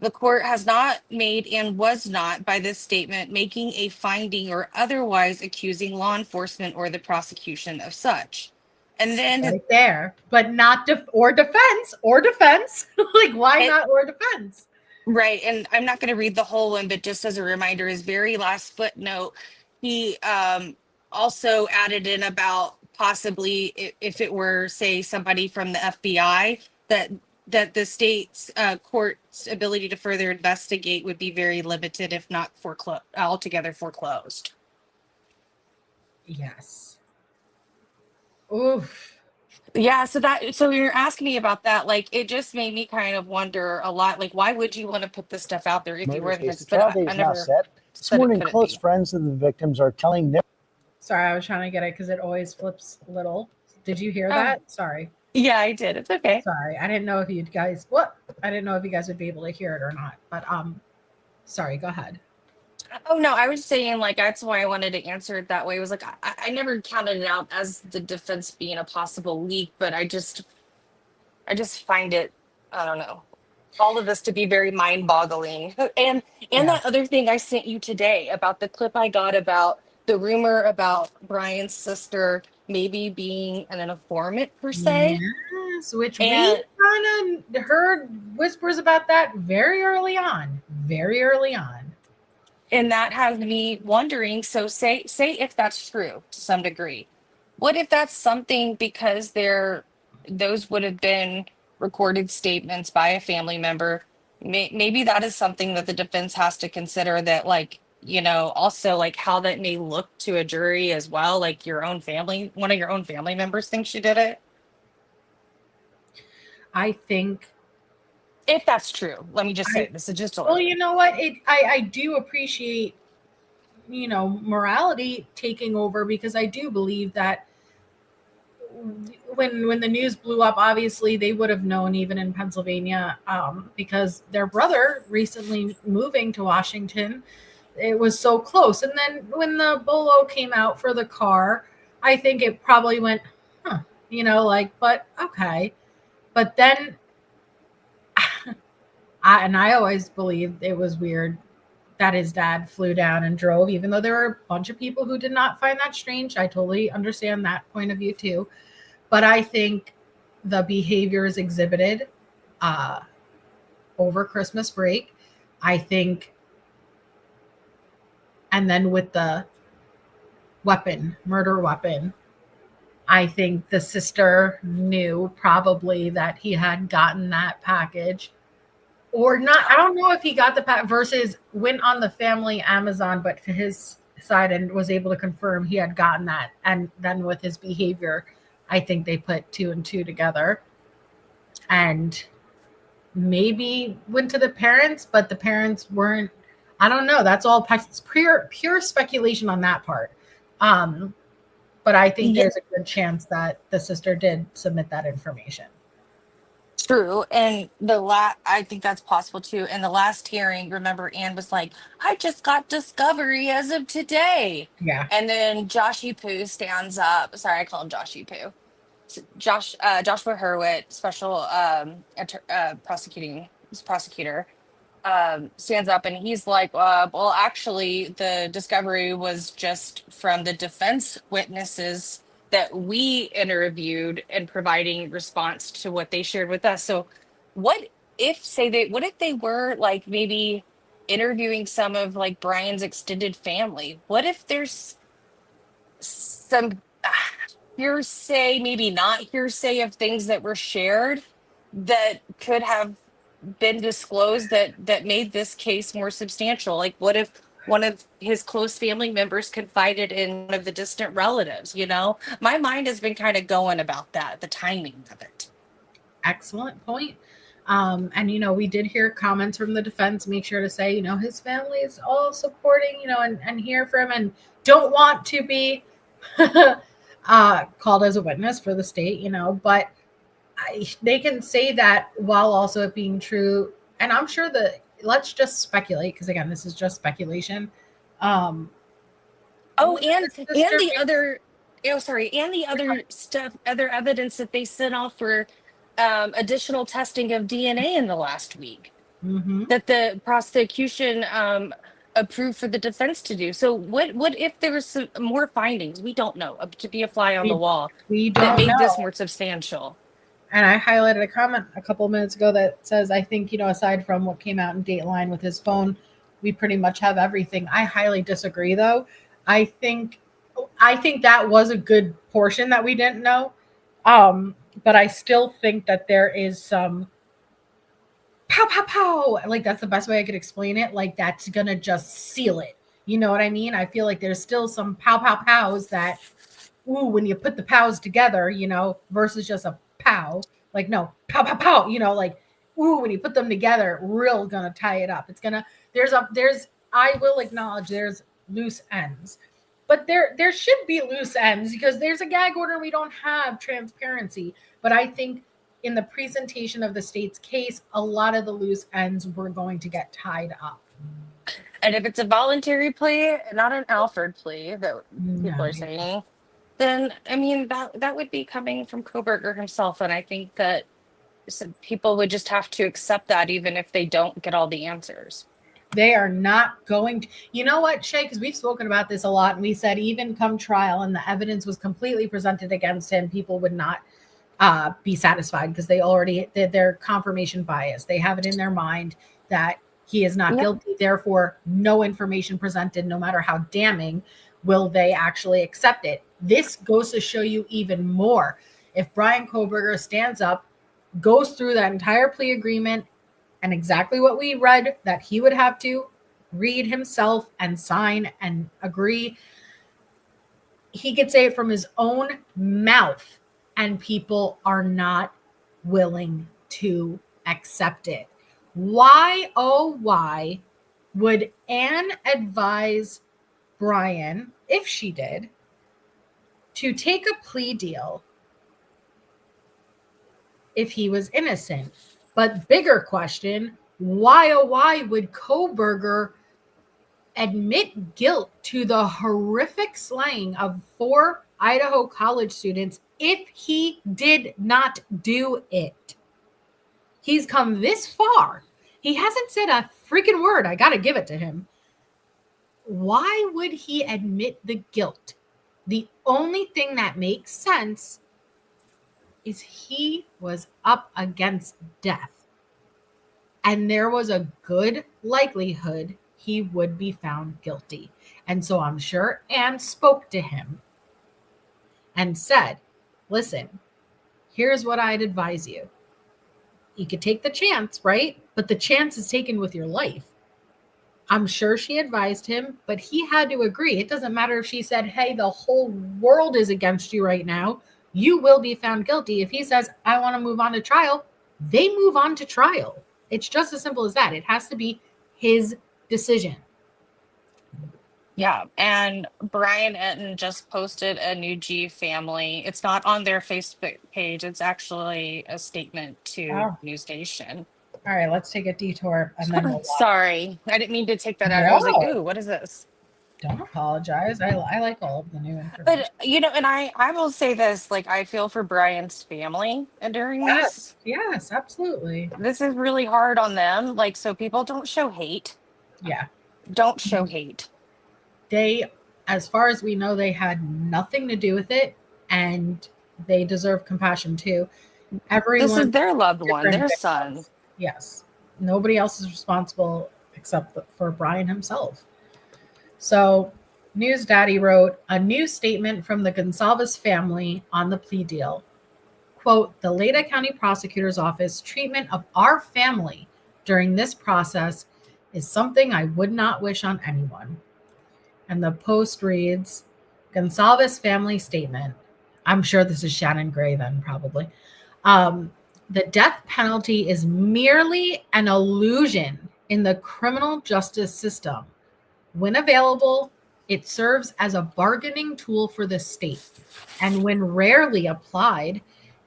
The court has not made and was not by this statement making a finding or otherwise accusing law enforcement or the prosecution of such. And then right there, but not defense. Like why not or defense? Right. And I'm not going to read the whole one, but just as a reminder, his very last footnote, he also added in about possibly if it were, say, somebody from the FBI, that the state's court's ability to further investigate would be very limited, if not altogether foreclosed. Yes. Oof. Yeah, so you're asking me about that. Like, it just made me kind of wonder a lot. Like, why would you want to put this stuff out there if you were The trial date is now set. This said it morning, couldn't close be. friends of the victims are telling their. Sorry, I was trying to get it because it always flips little. Did you hear that? Sorry. Yeah, I did. It's okay. Sorry, I didn't know if you guys would be able to hear it or not. But sorry. Go ahead. Oh no, I was saying like that's why I wanted to answer it that way. It was like I never counted it out as the defense being a possible leak, but I just find it, I don't know, all of this to be very mind-boggling. And that other thing I sent you today about the clip I got about the rumor about Bryan's sister maybe being an informant per se. Yes, which we kind of heard whispers about that very early on. And that has me wondering, so say if that's true to some degree, what if that's something because those would have been recorded statements by a family member? Maybe that is something that the defense has to consider, that like, also like how that may look to a jury as well. Like one of your own family members thinks you did it. I think, if that's true, let me just say this is just a well, you know what? I do appreciate, morality taking over, because I do believe that when the news blew up, obviously they would have known even in Pennsylvania, because their brother recently moving to Washington, it was so close. And then when the bolo came out for the car, I think it probably went, but okay. But then I always believed it was weird that his dad flew down and drove, even though there were a bunch of people who did not find that strange. I totally understand that point of view too. But I think the behaviors exhibited over Christmas break, I think, and then with the murder weapon, I think the sister knew probably that he had gotten that package. Or not, I don't know if he got the pack versus went on the family Amazon, but to his side and was able to confirm he had gotten that. And then with his behavior, I think they put 2 and 2 together and maybe went to the parents, but the parents weren't, I don't know. That's all pure speculation on that part. But I think there's a good chance that the sister did submit that information. True. And I think that's possible too. In the last hearing, remember Anne was like, I just got discovery as of today. Yeah. And then Joshy Poo stands up. Sorry, I call him Joshy Poo. Joshua Hurwitz, special prosecutor, stands up and he's like, well, actually, the discovery was just from the defense witnesses that we interviewed and providing response to what they shared with us. So, what if they were like maybe interviewing some of like Brian's extended family? What if there's some hearsay, maybe not hearsay, of things that were shared that could have been disclosed that made this case more substantial? Like, what if one of his close family members confided in one of the distant relatives? My mind has been kind of going about that, the timing of it. Excellent point. And we did hear comments from the defense. Make sure to say, his family is all supporting, and here for him, and don't want to be called as a witness for the state, but they can say that while also it being true. And I'm sure let's just speculate, because again, this is just speculation. And the other evidence that they sent off for additional testing of DNA in the last week, that the prosecution approved for the defense to do. So what if there was some more findings? We don't know, to be a fly on the wall, that made this more substantial. And I highlighted a comment a couple of minutes ago that says, I think, aside from what came out in Dateline with his phone, we pretty much have everything. I highly disagree, though. I think that was a good portion that we didn't know. But I still think that there is some pow, pow, pow. Like, that's the best way I could explain it. Like, that's going to just seal it. You know what I mean? I feel like there's still some pow, pow, pows that, when you put the pows together, versus just a pow. Like, no, pow, pow, pow. Like, when you put them together, real going to tie it up. It's going to, I will acknowledge there's loose ends. But there should be loose ends, because there's a gag order. We don't have transparency. But I think in the presentation of the state's case, a lot of the loose ends were going to get tied up. And if it's a voluntary plea, not an Alford plea that people are saying, then, I mean, that would be coming from Kohberger himself. And I think that people would just have to accept that, even if they don't get all the answers. They are not going to. You know what, Shay? Because we've spoken about this a lot, and we said even come trial and the evidence was completely presented against him, people would not be satisfied, because they already did their confirmation bias. They have it in their mind that he is not guilty. Therefore, no information presented, no matter how damning, will they actually accept it. This goes to show you even more. If Bryan Kohberger stands up, goes through that entire plea agreement, and exactly what we read, that he would have to read himself and sign and agree, he could say it from his own mouth, and people are not willing to accept it. Why, oh, why would Anne advise Bryan, if she did, to take a plea deal if he was innocent? But bigger question, why, oh, why would Kohberger admit guilt to the horrific slaying of 4 Idaho college students if he did not do it? He's come this far. He hasn't said a freaking word. I got to give it to him. Why would he admit the guilt? The only thing that makes sense is he was up against death, and there was a good likelihood he would be found guilty. And so I'm sure Anne spoke to him and said, listen, here's what I'd advise you. You could take the chance, right? But the chance is taken with your life. I'm sure she advised him, but he had to agree. It doesn't matter if she said, hey, the whole world is against you right now. You will be found guilty. If he says, I want to move on to trial, they move on to trial. It's just as simple as that. It has to be his decision. Yeah, and Brian Etten just posted a new G family. It's not on their Facebook page. It's actually a statement to Oh, News Nation. all right. Let's take a detour and then we'll watch. Sorry, I didn't mean to take that out. I was like, No, ooh, what is this? don't apologize. I like all of the new information. But and I will say this, like I feel for Brian's family and during this. Yes, yes, absolutely. This is really hard on them. Like, so people don't show hate. Yeah. Don't show hate. They, as far as we know, they had nothing to do with it, and they deserve compassion too. This is Everyone, their loved one, different their son. victims. Yes. Nobody else is responsible except for Brian himself. So, News Daddy wrote a new statement from the Goncalves family on the plea deal. Quote, the Leda County Prosecutor's Office treatment of our family during this process is something I would not wish on anyone. And the post reads, Goncalves family statement. I'm sure this is Shannon Gray then, probably. The death penalty is merely an illusion in the criminal justice system. When available, it serves as a bargaining tool for the state. And when rarely applied,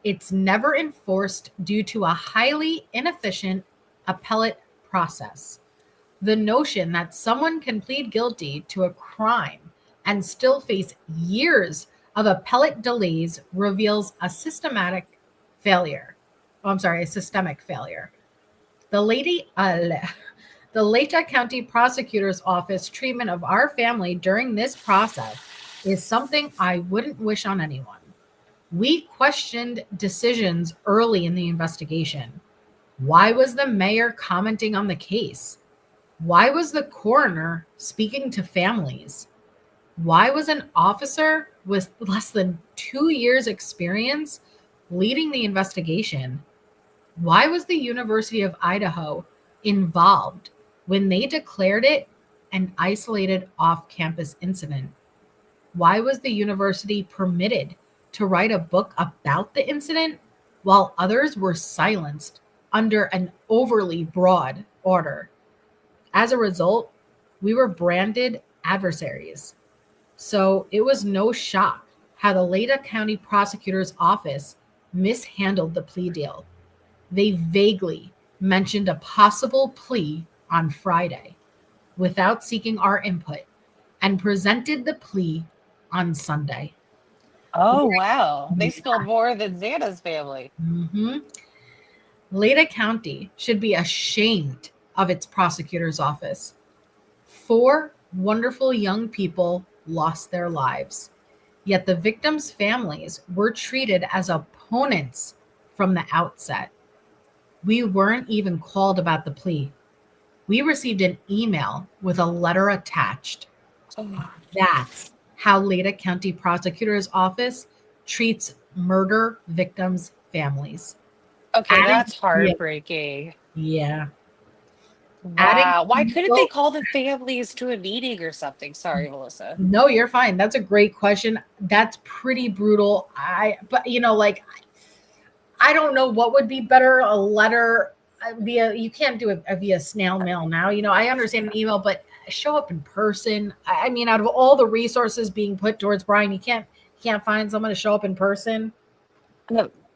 it's never enforced due to a highly inefficient appellate process. The notion that someone can plead guilty to a crime and still face years of appellate delays reveals a systemic failure. The Leta County Prosecutor's Office treatment of our family during this process is something I wouldn't wish on anyone. We questioned decisions early in the investigation. Why was the mayor commenting on the case? Why was the coroner speaking to families? Why was an officer with less than 2 years' experience leading the investigation? Why was the University of Idaho involved when they declared it an isolated off-campus incident? Why was the university permitted to write a book about the incident while others were silenced under an overly broad order? As a result, we were branded adversaries. So it was no shock how the Leda County Prosecutor's Office mishandled the plea deal. They vaguely mentioned a possible plea on Friday without seeking our input and presented the plea on Sunday. Oh, wow. They spilled more than Xana's family. Mm-hmm. Leda County should be ashamed of its prosecutor's office. 4 wonderful young people lost their lives, yet the victims' families were treated as opponents from the outset. We weren't even called about the plea. We received an email with a letter attached. That's how Leda County Prosecutor's Office treats murder victims' families. Okay, that's heartbreaking. Yeah. Wow. Why couldn't they call the families to a meeting or something? Sorry, Melissa. No, you're fine. That's a great question. That's pretty brutal. But I don't know what would be better, a letter via, you can't do it via snail mail now. I understand an email, but show up in person. I mean, out of all the resources being put towards Brian, you can't find someone to show up in person.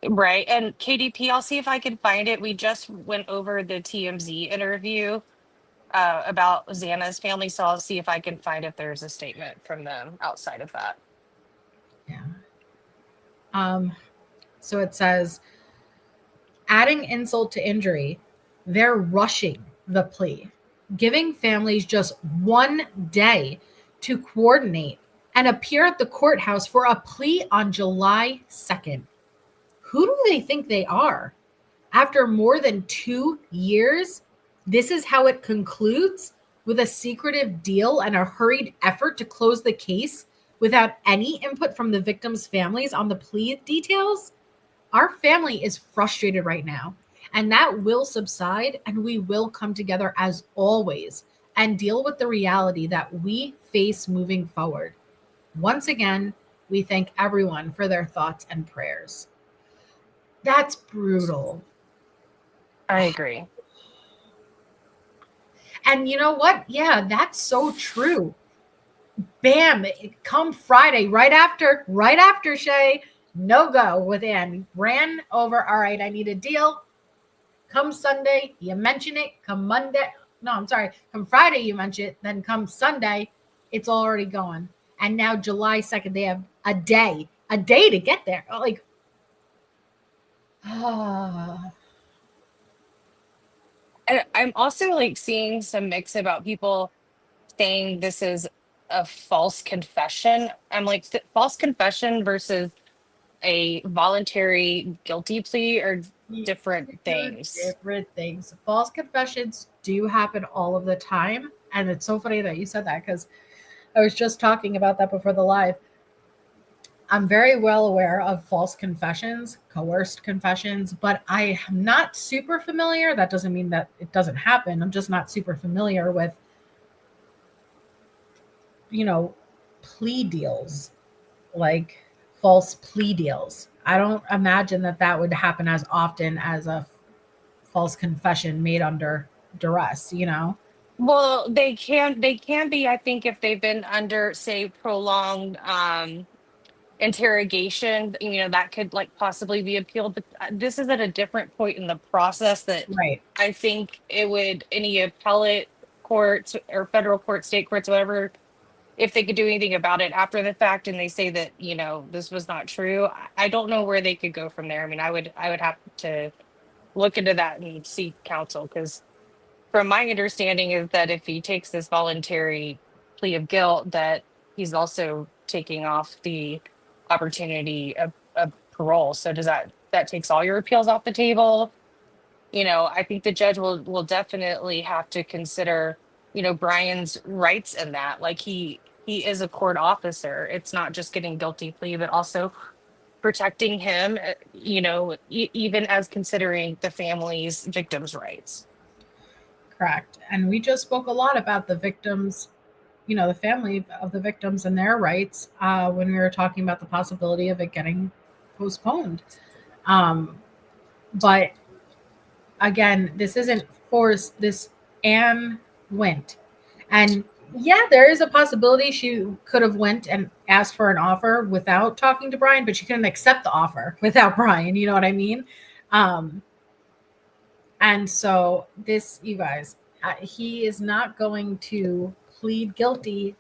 Right. And KDP, I'll see if I can find it. We just went over the TMZ interview about Xana's family, so I'll see if I can find if there's a statement from them outside of that. Yeah. So it says, adding insult to injury, they're rushing the plea, giving families just 1 day to coordinate and appear at the courthouse for a plea on July 2nd. Who do they think they are? After more than 2 years, this is how it concludes, with a secretive deal and a hurried effort to close the case without any input from the victims' families on the plea details? Our family is frustrated right now, and that will subside, and we will come together as always and deal with the reality that we face moving forward. Once again, we thank everyone for their thoughts and prayers. That's brutal. I agree. And you know what? Yeah, that's so true. bam, come Friday, right after Shay, no go with Ann. Ran over, all right, I need a deal. Come Sunday, you mention it. Come Friday, you mention it. Then come Sunday, it's already gone. And now July 2nd, they have a day to get there. Like, And I'm also like seeing some mix about people saying this is a false confession. I'm like, false confession versus a voluntary guilty plea are different things. Different things. False confessions do happen all of the time. And it's so funny that you said that, because I was just talking about that before the live. I'm very well aware of false confessions, coerced confessions, but I am not super familiar. That doesn't mean that it doesn't happen. I'm just not super familiar with, plea deals, like false plea deals. I don't imagine that would happen as often as a false confession made under duress, Well, they can be, I think, if they've been under, say, prolonged interrogation, that could like possibly be appealed. But this is at a different point in the process that right. I think it would, any appellate courts or federal court, state courts, whatever, if they could do anything about it after the fact and they say that, this was not true, I don't know where they could go from there. I mean, I would have to look into that and seek counsel, because from my understanding is that if he takes this voluntary plea of guilt, that he's also taking off the opportunity of parole. So does that takes all your appeals off the table? I think the judge will definitely have to consider, Bryan's rights in that. Like he is a court officer. It's not just getting guilty plea, but also protecting him, even as considering the family's victims' rights. Correct. And we just spoke a lot about the victims, the family of the victims and their rights when we were talking about the possibility of it getting postponed. But again, this isn't forced. This Anne went. And yeah, there is a possibility she could have went and asked for an offer without talking to Bryan, but she couldn't accept the offer without Bryan. You know what I mean? And so this, you guys, he is not going to plead guilty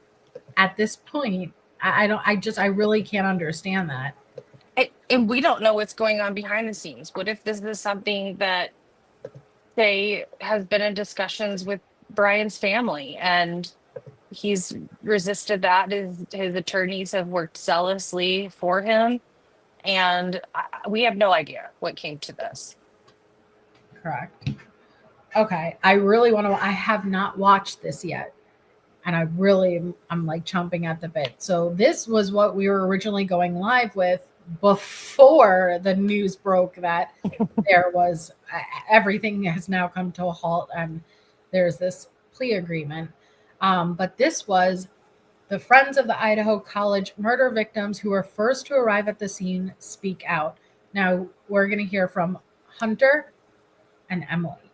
at this point. I really can't understand that. And we don't know what's going on behind the scenes. What if this is something that they has been in discussions with Bryan's family and he's resisted that? His attorneys have worked zealously for him. And we have no idea what came to this. Correct. Okay. I have not watched this yet. And I'm like chomping at the bit. So this was what we were originally going live with before the news broke that there was everything has now come to a halt and there's this plea agreement. But this was the Friends of the Idaho College murder victims who were first to arrive at the scene speak out. Now we're going to hear from Hunter and Emily.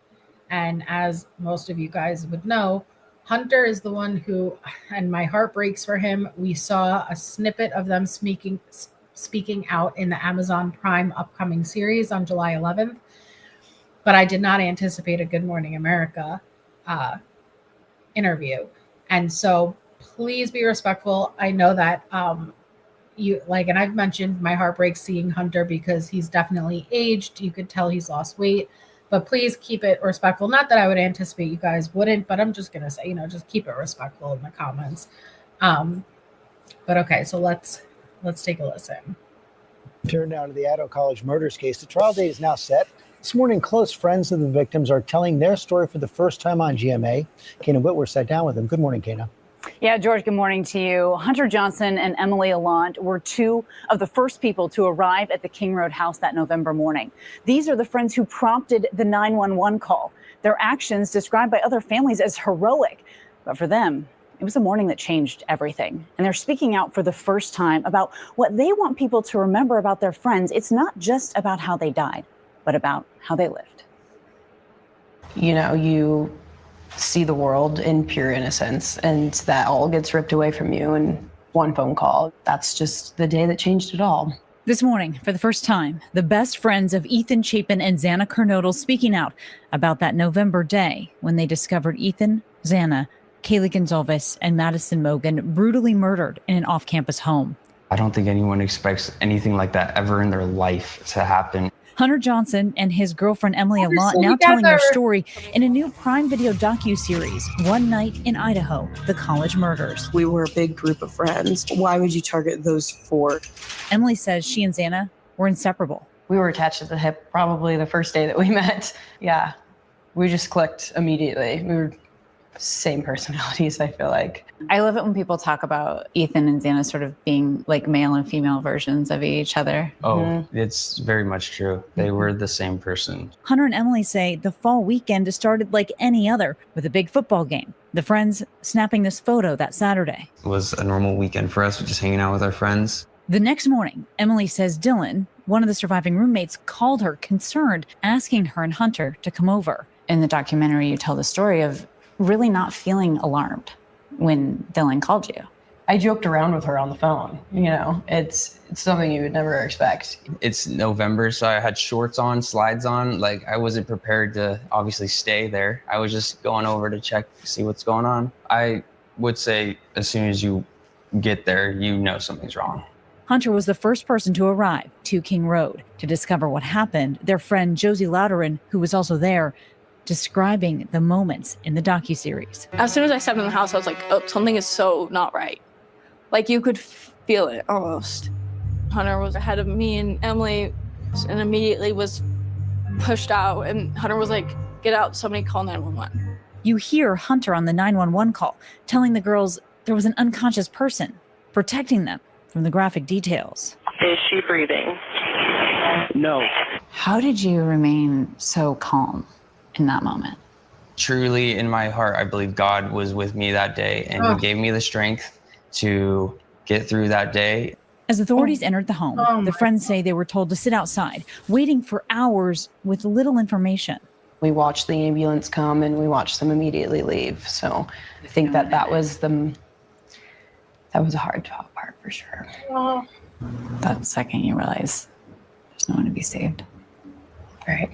And as most of you guys would know, Hunter is the one who, and my heart breaks for him. We saw a snippet of them speaking out in the Amazon Prime upcoming series on July 11th. But I did not anticipate a Good Morning America interview. And so please be respectful. I know that and I've mentioned my heart breaks seeing Hunter because he's definitely aged. You could tell he's lost weight. But please keep it respectful. Not that I would anticipate you guys wouldn't, but I'm just going to say, just keep it respectful in the comments. But okay, so let's take a listen. Turn now to the Idaho College murders case. The trial date is now set. This morning, close friends of the victims are telling their story for the first time on GMA. Kana Whitworth sat down with them. Good morning, Kana. Yeah, George, good morning to you. Hunter Johnson and Emily Allant were two of the first people to arrive at the King Road house that November morning. These are the friends who prompted the 911 call. Their actions described by other families as heroic. But for them, it was a morning that changed everything. And they're speaking out for the first time about what they want people to remember about their friends. It's not just about how they died, but about how they lived. You see the world in pure innocence, and that all gets ripped away from you in one phone call. That's just the day that changed it all. This morning, for the first time, the best friends of Ethan Chapin and Xana Kernodle speaking out about that November day when they discovered Ethan, Xana, Kaylee Goncalves, and Madison Mogen brutally murdered in an off-campus home. I don't think anyone expects anything like that ever in their life to happen. Hunter Johnson and his girlfriend Emily Allant now telling their story in a new Prime Video docuseries, One Night in Idaho, The College Murders. We were a big group of friends. Why would you target those four? Emily says she and Xana were inseparable. We were attached at the hip probably the first day that we met. Yeah, we just clicked immediately. We were same personalities, I feel like. I love it when people talk about Ethan and Xana sort of being like male and female versions of each other. Oh, it's very much true. They were the same person. Hunter and Emily say the fall weekend started like any other with a big football game. The friends snapping this photo that Saturday. It was a normal weekend for us, just hanging out with our friends. The next morning, Emily says Dylan, one of the surviving roommates, called her concerned, asking her and Hunter to come over. In the documentary, you tell the story of really not feeling alarmed when Dylan called you. I joked around with her on the phone. You know, it's something you would never expect. It's November, so I had shorts on, slides on. Like, I wasn't prepared to obviously stay there. I was just going over to check, see what's going on. I would say as soon as you get there, you know something's wrong. Hunter was the first person to arrive to King Road to discover what happened. Their friend Josie Louderin, who was also there, describing the moments in the docuseries. As soon as I stepped in the house, I was like, oh, something is so not right. Like, you could feel it almost. Hunter was ahead of me and Emily and immediately was pushed out. And Hunter was like, get out, somebody call 911. You hear Hunter on the 911 call telling the girls there was an unconscious person protecting them from the graphic details. Is she breathing? No. How did you remain so calm in that moment? Truly, in my heart, I believe God was with me that day, and He gave me the strength to get through that day. As authorities entered the home, the friends say they were told to sit outside, waiting for hours with little information. We watched the ambulance come and we watched them immediately leave. So I think that was a hard part for sure. That second you realize there's no one to be saved. Right.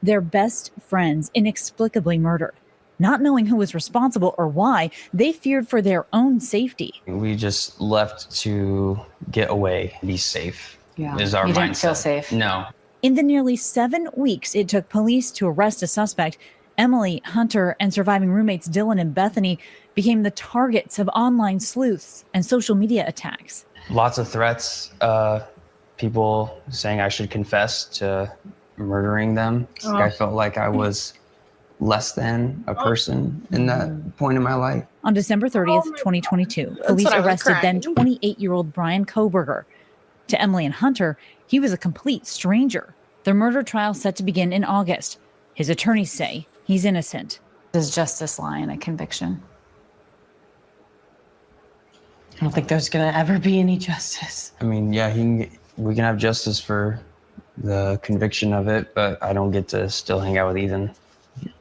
Their best friends inexplicably murdered. Not knowing who was responsible or why, they feared for their own safety. We just left to get away, be safe. Yeah. Is our You mindset. didn't feel safe? No. In the nearly 7 weeks it took police to arrest a suspect, Emily, Hunter, and surviving roommates Dylan and Bethany became the targets of online sleuths and social media attacks. Lots of threats, people saying I should confess to murdering them. I felt like I was less than a person in that point in my life. On December 30th, 2022, police arrested then 28-year-old Bryan Kohberger. To Emily and Hunter, he was a complete stranger. Their murder trial set to begin in August. His attorneys say he's innocent. Does justice lie in a conviction? I don't think there's gonna ever be any justice. I mean, yeah, we can have justice for the conviction of it, but I don't get to still hang out with Ethan.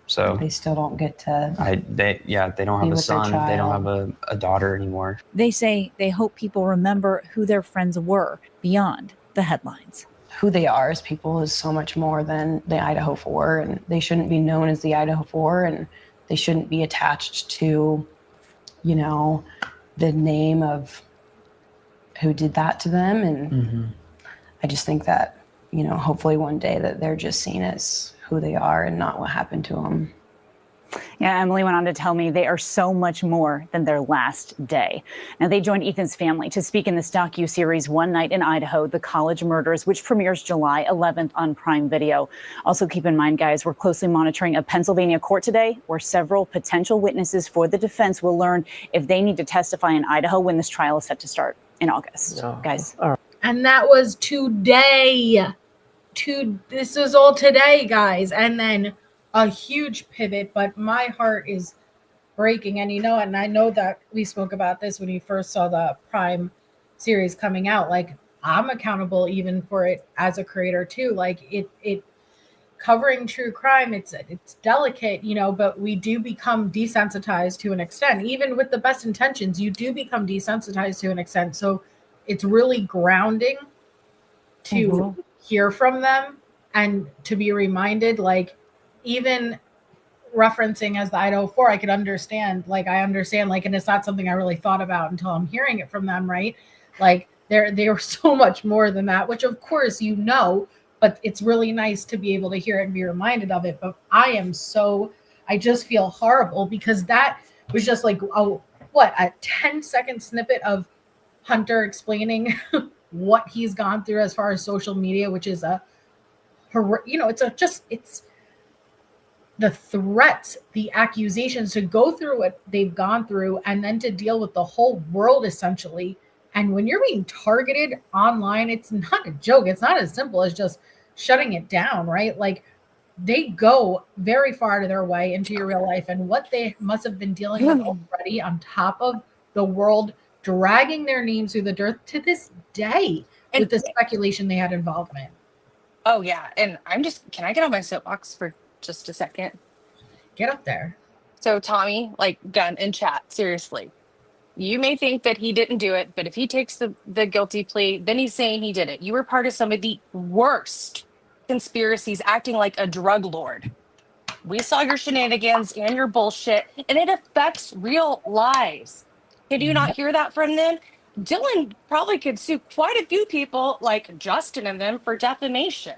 So They still don't get to. they don't Be have a with their son. They don't child. have a daughter anymore. They say they hope people remember who their friends were beyond the headlines. Who they are as people is so much more than the Idaho 4, and they shouldn't be known as the Idaho 4, and they shouldn't be attached to, you know, the name of who did that to them. And I just think that, you know, hopefully one day that they're just seen as who they are and not what happened to them. Yeah, Emily went on to tell me they are so much more than their last day. Now, they joined Ethan's family to speak in this docuseries One Night in Idaho, The College Murders, which premieres July 11th on Prime Video. Also, keep in mind, guys, we're closely monitoring a Pennsylvania court today where several potential witnesses for the defense will learn if they need to testify in Idaho when this trial is set to start in August. Guys. And that was today. This was all today, guys. And then a huge pivot, but my heart is breaking. And you know, and I know that we spoke about this when you first saw the Prime series coming out. Like, I'm accountable even for it as a creator too. Like, it covering true crime, it's delicate, you know, but we do become desensitized to an extent. Even with the best intentions, you do become desensitized to an extent. So it's really grounding to hear from them and to be reminded, like, even referencing as the Idaho 4, I could understand, like, and it's not something I really thought about until I'm hearing it from them, right? Like, they were so much more than that, which of course, you know, but it's really nice to be able to hear it and be reminded of it. But I just feel horrible because that was just like, a 10-second snippet of Hunter explaining what he's gone through as far as social media, which is it's the threats, the accusations, to go through what they've gone through and then to deal with the whole world essentially. And when you're being targeted online, it's not a joke. It's not as simple as just shutting it down, right? Like, they go very far to their way into your real life and what they must have been dealing with already, on top of the world dragging their names through the dirt to this day with the speculation they had involvement. Oh yeah. And can I get on my soapbox for just a second? Get up there. So Tommy, like, gun in chat, seriously. You may think that he didn't do it, but if he takes the guilty plea, then he's saying he did it. You were part of some of the worst conspiracies, acting like a drug lord. We saw your shenanigans and your bullshit, and it affects real lives. Did you not hear that from them? Dylan probably could sue quite a few people like Justin and them for defamation.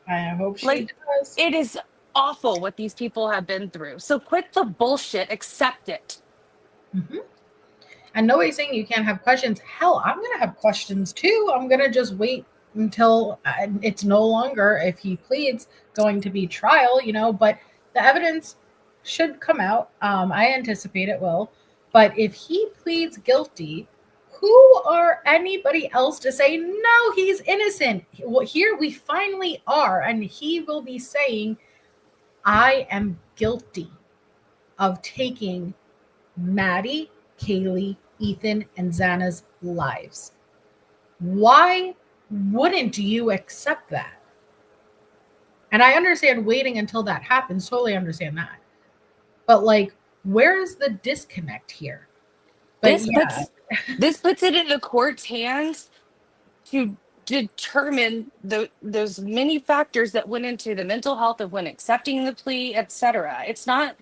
I hope she does. It is awful what these people have been through. So quit the bullshit, accept it. Mm-hmm. And nobody's saying you can't have questions. Hell, I'm going to have questions too. I'm going to just wait until it's no longer, if he pleads, going to be trial, you know, but the evidence should come out. I anticipate it will. But if he pleads guilty, who are anybody else to say, no, he's innocent? Well, here we finally are. And he will be saying, I am guilty of taking Maddie, Kaylee, Ethan, and Xana's lives. Why wouldn't you accept that? And I understand waiting until that happens. Totally understand that. But, like, where is the disconnect here? But this puts it in the court's hands to determine those many factors that went into the mental health of when accepting the plea, etc. It's not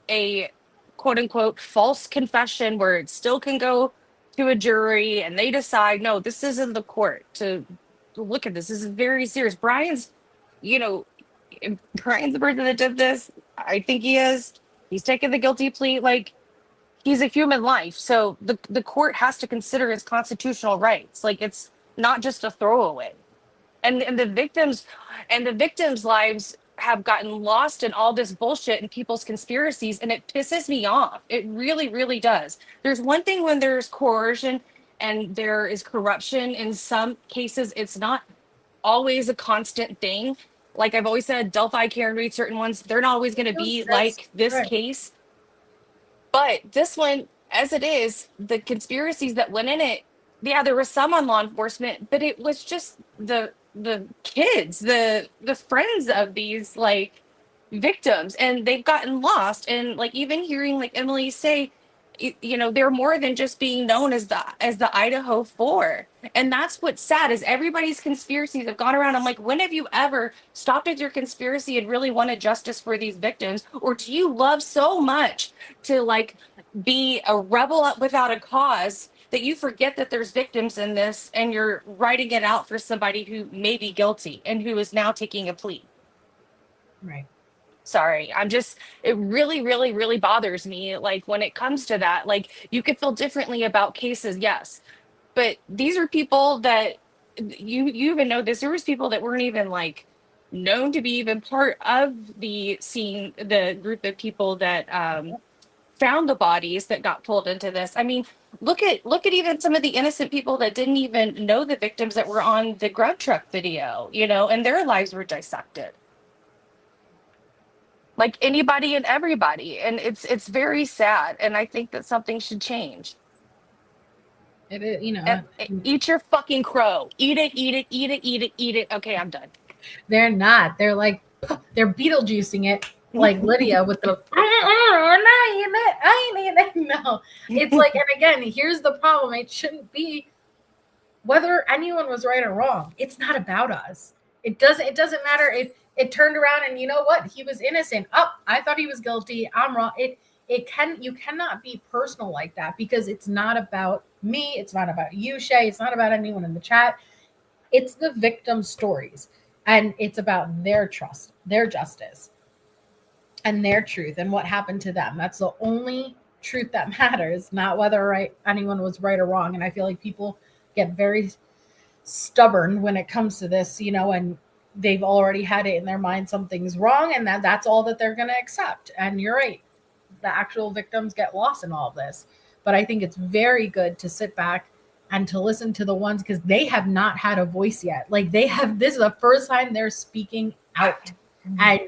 a quote unquote false confession where it still can go to a jury and they decide, no, this isn't the court to look at this. This is very serious. Bryan's the person that did this. I think he is. He's taken the guilty plea. Like, he's a human life. So the court has to consider his constitutional rights. Like, it's not just a throwaway. And the victims' lives have gotten lost in all this bullshit and people's conspiracies, and it pisses me off. It really, really does. There's one thing when there's coercion and there is corruption. In some cases, it's not always a constant thing. Like I've always said, Delphi can't read certain ones. They're not always going to be like this case. But this one, as it is, the conspiracies that went in it, yeah, there was some on law enforcement, but it was just the kids, the friends of these, like, victims, and they've gotten lost. And, like, even hearing, like, Emily say, they're more than just being known as the Idaho 4. And that's what's sad, is everybody's conspiracies have gone around. I'm like, when have you ever stopped with your conspiracy and really wanted justice for these victims? Or do you love so much to, like, be a rebel without a cause that you forget that there's victims in this, and you're writing it out for somebody who may be guilty and who is now taking a plea? Right. Sorry, it really, really, really bothers me. Like, when it comes to that, like, you could feel differently about cases, yes. But these are people that you even know this. There was people that weren't even, like, known to be even part of the scene, the group of people that found the bodies that got pulled into this. I mean, look at even some of the innocent people that didn't even know the victims that were on the grub truck video, and their lives were dissected. Like, anybody and everybody. And it's very sad. And I think that something should change. It is, eat your fucking crow. Eat it, eat it, eat it, eat it, eat it. Okay, I'm done. They're not. They're like, they're Beetlejuicing it like Lydia with the I ain't it. No, it's like, and again, here's the problem. It shouldn't be whether anyone was right or wrong. It's not about us. It doesn't matter if it turned around and you know what, he was innocent. Oh, I thought he was guilty. I'm wrong. You cannot be personal like that, because it's not about me. It's not about you, Shay. It's not about anyone in the chat. It's the victim's stories, and it's about their trust, their justice, and their truth, and what happened to them. That's the only truth that matters, not whether anyone was right or wrong. And I feel like people get very stubborn when it comes to this, and they've already had it in their mind something's wrong, and that's all that they're going to accept. And you're right, the actual victims get lost in all of this. But I think it's very good to sit back and to listen to the ones, because they have not had a voice yet. Like this is the first time they're speaking out. And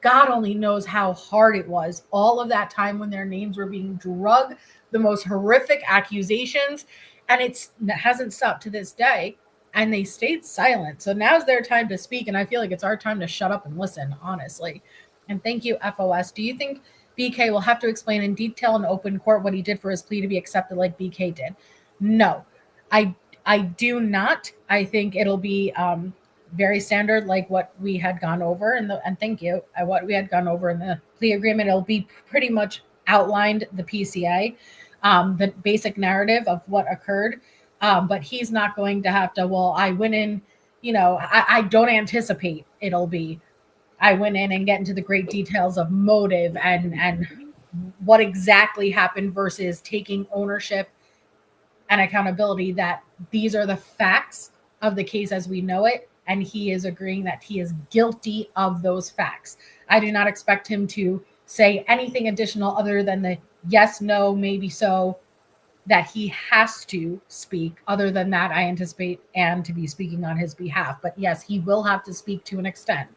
God only knows how hard it was all of that time when their names were being drugged, the most horrific accusations, and it hasn't stopped to this day, and they stayed silent. So now's their time to speak, and I feel like it's our time to shut up and listen, honestly. And thank you, FOS. Do you think BK will have to explain in detail in open court what he did for his plea to be accepted like BK did? No, I do not. I think it'll be very standard, like what we had gone over and thank you, what we had gone over in the plea agreement. It'll be pretty much outlined, the PCA, the basic narrative of what occurred. But he's not going to have to, well, I went in, I don't anticipate it'll be, I went in and get into the great details of motive and what exactly happened, versus taking ownership and accountability that these are the facts of the case as we know it. And he is agreeing that he is guilty of those facts. I do not expect him to say anything additional other than the yes, no, maybe so, that he has to speak. Other than that, I anticipate Anne to be speaking on his behalf. But yes, he will have to speak to an extent.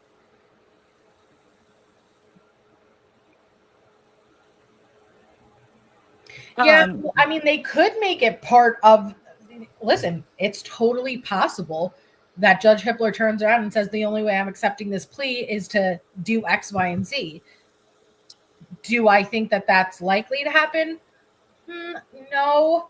Yeah, I mean, they could make it part of, listen, it's totally possible that Judge Hippler turns around and says, the only way I'm accepting this plea is to do X, Y, and Z. Do I think that that's likely to happen? No.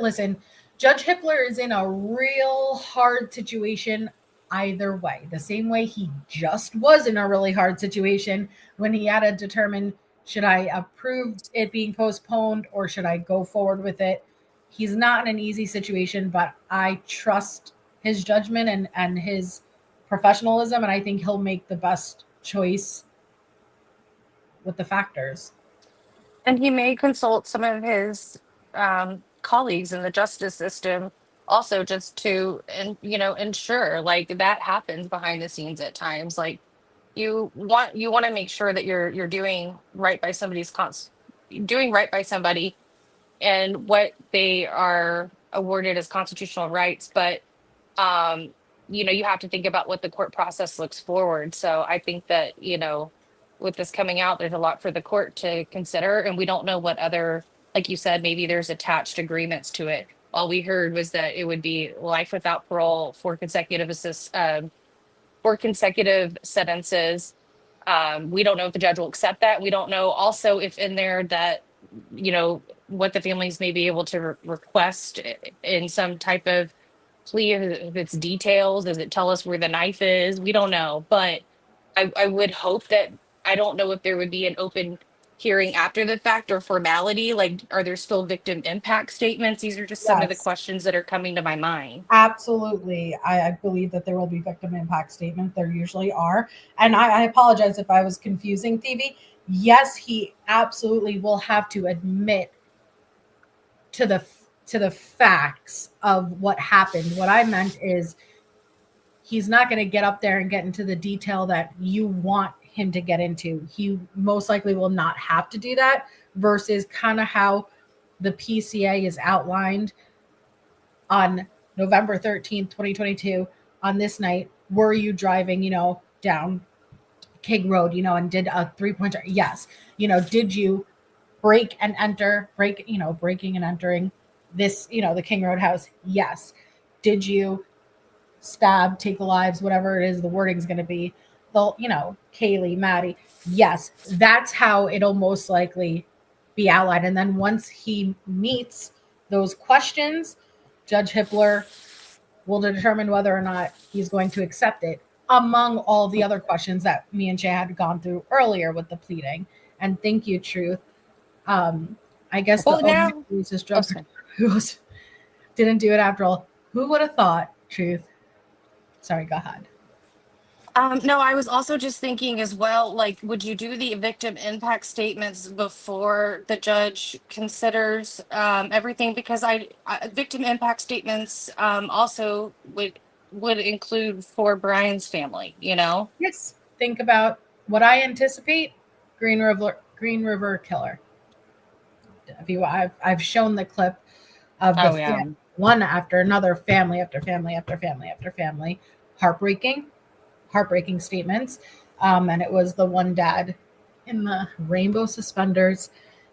Listen, Judge Hippler is in a real hard situation either way. The same way he just was in a really hard situation when he had to determine, should I approve it being postponed or should I go forward with it? He's not in an easy situation, but I trust his judgment and his professionalism, and I think he'll make the best choice with the factors. And he may consult some of his colleagues in the justice system also, just to ensure like that happens behind the scenes at times. Like you want to make sure that you're doing right by doing right by somebody and what they are awarded as constitutional rights. But you have to think about what the court process looks forward. So I think that, with this coming out, there's a lot for the court to consider, and we don't know what other, like you said, maybe there's attached agreements to it. All we heard was that it would be life without parole for consecutive sentences. We don't know if the judge will accept that. We don't know also if in there that, what the families may be able to request in some type of plea, if it's details. Does it tell us where the knife is? We don't know. But I would hope that, I don't know if there would be an open hearing after the fact or formality. Like, are there still victim impact statements? These are just some of the questions that are coming to my mind. Absolutely. I believe that there will be victim impact statements. There usually are. And I apologize if I was confusing Thevy. Yes, he absolutely will have to admit to the facts of what happened. What I meant is he's not going to get up there and get into the detail that you want him to get into. He most likely will not have to do that, versus kind of how the PCA is outlined on November 13th, 2022. On this night, were you driving, down King Road, and did a 3-pointer? Yes. Did you breaking and entering this, the King Road house? Yes. Did you stab, take lives, whatever it is the wording is going to be? Kaylee, Maddie. Yes, that's how it'll most likely be outlined. And then once he meets those questions, Judge Hippler will determine whether or not he's going to accept it, among all the other questions that me and Jay had gone through earlier with the pleading. And thank you, Truth. I guess Well, the now, who's just oh, sorry. who didn't do it after all. Who would have thought, Truth? Sorry, go ahead. No, I was also just thinking as well, like, would you do the victim impact statements before the judge considers everything? Because victim impact statements also would include for Brian's family, you know? Yes. Think about what I anticipate. Green River Killer. I've shown the clip of the one after another, family after family after family after family. Heartbreaking statements. And it was the one dad in the rainbow suspenders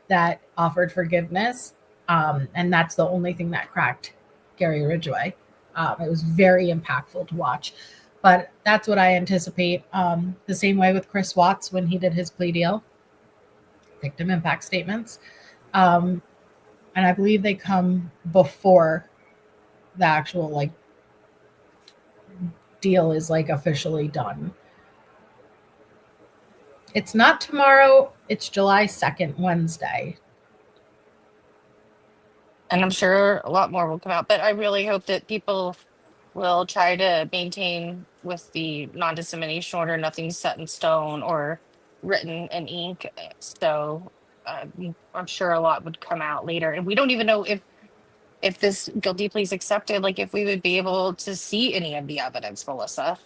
that offered forgiveness. And that's the only thing that cracked Gary Ridgway. It was very impactful to watch. But that's what I anticipate. The same way with Chris Watts when he did his plea deal. Victim impact statements. And I believe they come before the actual deal is officially done. It's not tomorrow, it's July 2nd, Wednesday. And I'm sure a lot more will come out, but I really hope that people will try to maintain with the non-dissemination order, nothing's set in stone or written in ink. So I'm sure a lot would come out later. And we don't even know if this guilty plea is accepted, if we would be able to see any of the evidence, Melissa.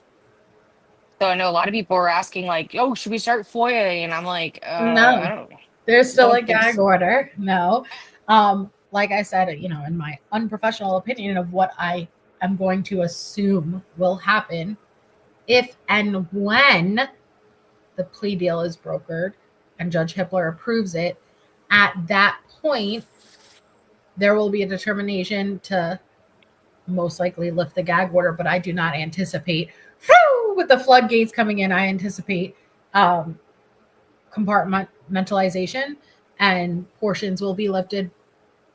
So I know a lot of people are asking, oh, should we start FOIA? And I'm like, no, I don't know. There's still a gag order. No. Like I said, in my unprofessional opinion of what I am going to assume will happen if and when the plea deal is brokered and Judge Hippler approves it, at that point, there will be a determination to most likely lift the gag order, but I do not anticipate, with the floodgates coming in, I anticipate compartmentalization and portions will be lifted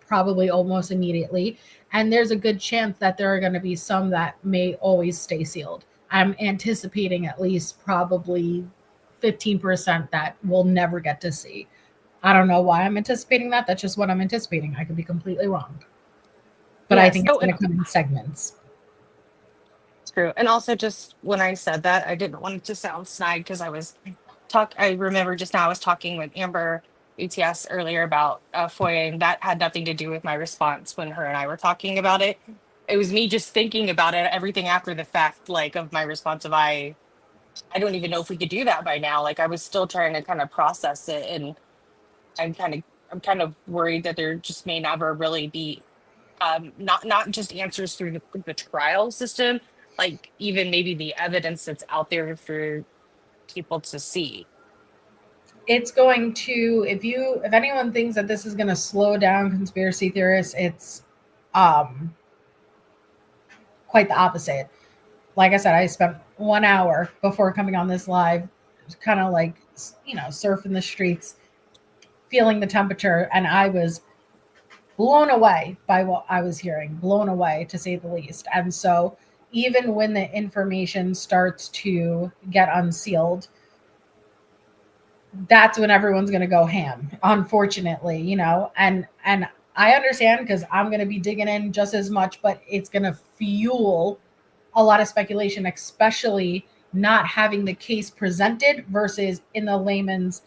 probably almost immediately. And there's a good chance that there are going to be some that may always stay sealed. I'm anticipating at least probably 15% that we'll never get to see. I don't know why I'm anticipating that. That's just what I'm anticipating. I could be completely wrong. But I think it's going to come in segments. True. And also, just when I said that, I didn't want it to sound snide because I remember just now I was talking with Amber UTS earlier about FOIA, and that had nothing to do with my response when her and I were talking about it. It was me just thinking about it, everything after the fact, of my response of I don't even know if we could do that by now. I was still trying to kind of process it, and I'm kind of worried that there just may never really be not just answers through the trial system, even maybe the evidence that's out there for people to see. It's going to, if anyone thinks that this is going to slow down conspiracy theorists, it's quite the opposite. Like I said, I spent 1 hour before coming on this live, kind of surfing the streets, feeling the temperature, and I was blown away by what I was hearing, blown away to say the least. And so even when the information starts to get unsealed, that's when everyone's going to go ham, unfortunately, and I understand because I'm going to be digging in just as much, but it's going to fuel a lot of speculation, especially not having the case presented versus in the layman's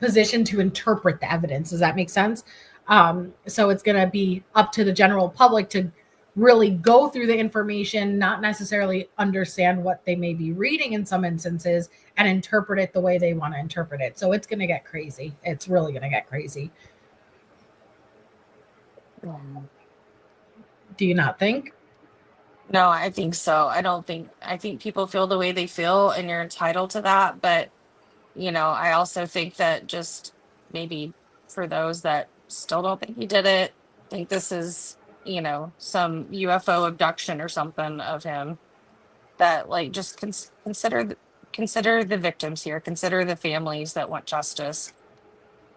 position to interpret the evidence. Does that make sense? So it's going to be up to the general public to really go through the information, not necessarily understand what they may be reading in some instances, and interpret it the way they want to interpret it. So it's going to get crazy. It's really going to get crazy. Do you not think? No, I think so. I think people feel the way they feel, and you're entitled to that. But, I also think that just maybe for those that still don't think he did it, think this is, some UFO abduction or something of him. that like just consider the victims here, consider the families that want justice.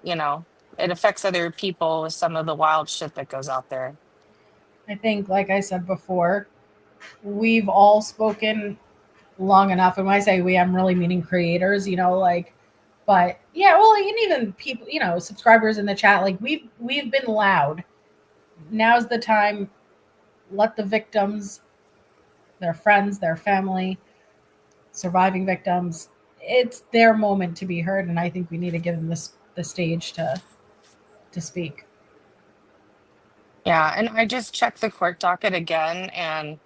You know, it affects other people with some of the wild shit that goes out there. I think, like I said before, we've all spoken long enough. And when I say we, I'm really meaning creators, you know, like, but yeah, well, and even people, you know, subscribers in the chat, like we've been loud. Now's the time. Let the victims, their friends, their family, surviving victims, it's their moment to be heard. And I think we need to give them the stage to speak. Yeah, and I just checked the court docket again, and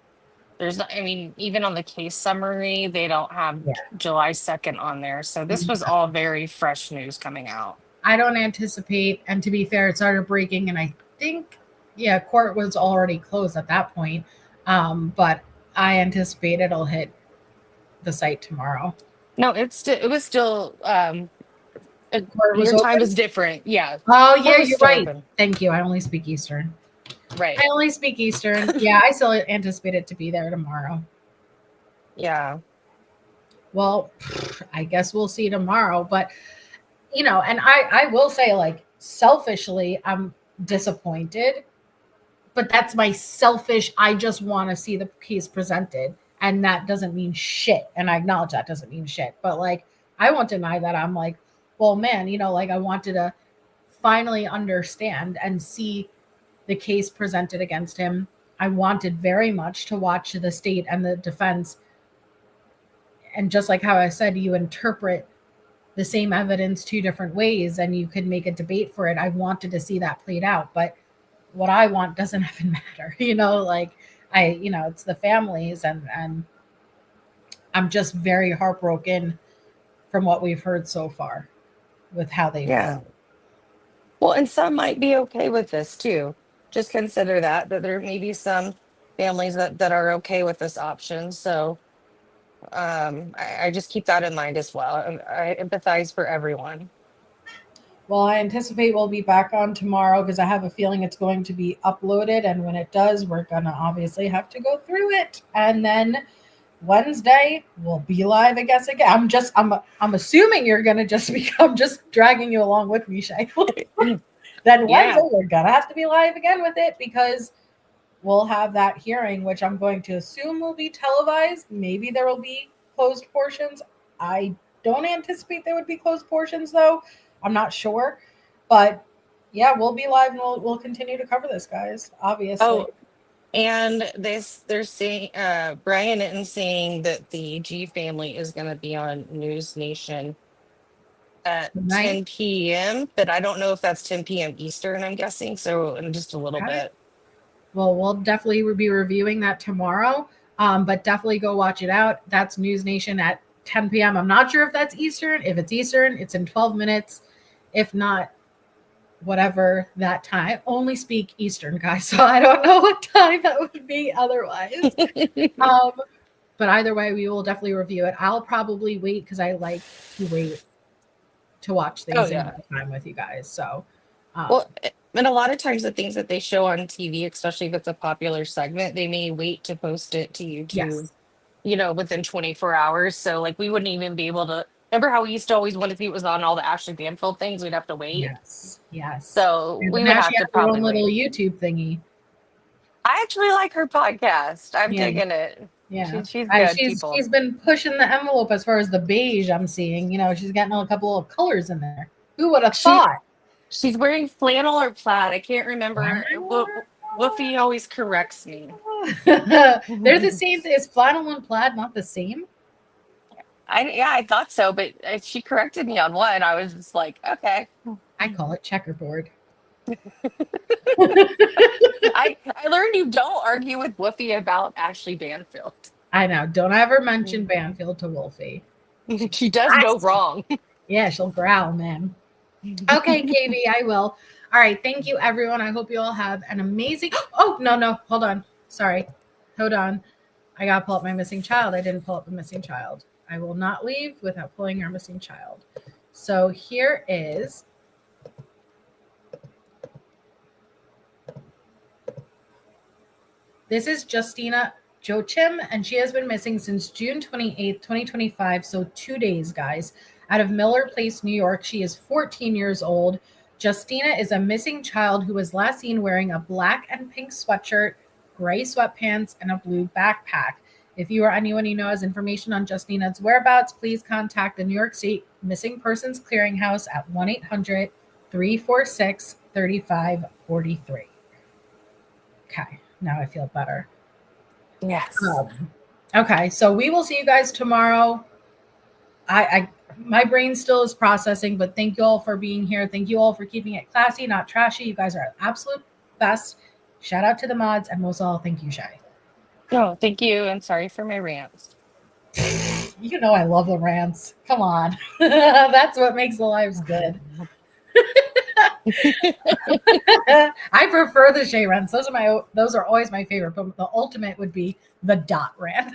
there's not, I mean, even on the case summary, they don't have July 2nd on there. So this was all very fresh news coming out. I don't anticipate, and to be fair, it started breaking, and I think, yeah, court was already closed at that point. But I anticipate it'll hit the site tomorrow. No, it was still Court was your time open? is different. Yeah. Oh, yeah, Court was you're still right. open. Thank you. I only speak Eastern. Right. I only speak Eastern. Yeah, I still anticipate it to be there tomorrow. Yeah. Well, I guess we'll see tomorrow. But, you know, and I will say, like, selfishly, I'm disappointed. But that's my selfish, I just want to see the case presented. And that doesn't mean shit. And I acknowledge that doesn't mean shit. But, like, I won't deny that. I'm like, well, man, you know, like, I wanted to finally understand and see the case presented against him. I wanted very much to watch the state and the defense. And just like how I said, you interpret the same evidence two different ways and you could make a debate for it. I wanted to see that played out. But what I want doesn't even matter. You know, like it's the families and I'm just very heartbroken from what we've heard so far with how they feel. Well, and some might be okay with this too. Just consider that there may be some families that are okay with this option. So I just keep that in mind as well. I empathize for everyone. Well, I anticipate we'll be back on tomorrow because I have a feeling it's going to be uploaded. And when it does, we're going to obviously have to go through it. And then Wednesday, we'll be live, I guess, again. I'm assuming you're going to just I'm just dragging you along with me, Shay. Then Wednesday, we're going to have to be live again with it because we'll have that hearing, which I'm going to assume will be televised. Maybe there will be closed portions. I don't anticipate there would be closed portions, though. I'm not sure. But, yeah, we'll be live and we'll continue to cover this, guys, obviously. Oh, and they're saying, Brian is saying that the G family is going to be on News Nation at 10 p.m., but I don't know if that's 10 p.m. Eastern, I'm guessing. So in just a little bit. Well, we'll definitely be reviewing that tomorrow, but definitely go watch it out. That's News Nation at 10 p.m. I'm not sure if that's Eastern. If it's Eastern, it's in 12 minutes. If not, whatever that time. I only speak Eastern, guys, so I don't know what time that would be otherwise. But either way, we will definitely review it. I'll probably wait because I like to wait to watch things in time with you guys. So, well, and a lot of times the things that they show on TV, especially if it's a popular segment, they may wait to post it to YouTube, you know, within 24 hours. So like we wouldn't even be able to. Remember how we used to always want to see it was on all the Ashley Banfield things? We'd have to wait. Yes. So and we would have to probably little YouTube thingy. I actually like her podcast. I'm digging it. Yeah, she's good. She's been pushing the envelope as far as the beige I'm seeing. You know, she's getting a couple of colors in there. Who would have thought? She's wearing flannel or plaid. I can't remember. Woofy always corrects me. They're the same. Is flannel and plaid not the same? I thought so, but she corrected me on one. I was just like, okay. I call it checkerboard. I learned you don't argue with Woofy about Ashley Banfield. I know. Don't ever mention Banfield to Wolfie. She does no wrong. Yeah, she'll growl, man. Okay, KB, I will. All right. Thank you, everyone. I hope you all have an amazing. Oh, no. Hold on. Sorry. Hold on. I got to pull up my missing child. I didn't pull up the missing child. I will not leave without pulling our missing child. So here is. This is Xana Jo Chim, and she has been missing since June 28th, 2025, so 2 days, guys, out of Miller Place, New York. She is 14 years old. Justina is a missing child who was last seen wearing a black and pink sweatshirt, gray sweatpants, and a blue backpack. If you or anyone you know has information on Justina's whereabouts, please contact the New York State Missing Persons Clearinghouse at 1-800-346-3543. Okay, now I feel better. Yes. Okay, so we will see you guys tomorrow. My brain still is processing, but thank you all for being here. Thank you all for keeping it classy, not trashy. You guys are absolute best. Shout out to the mods, and most of all, thank you, Shay. No, thank you, and sorry for my rants. You know I love the rants. Come on. That's what makes the lives good. I prefer the Shay rants. Those are always my favorite, but the ultimate would be the dot rant.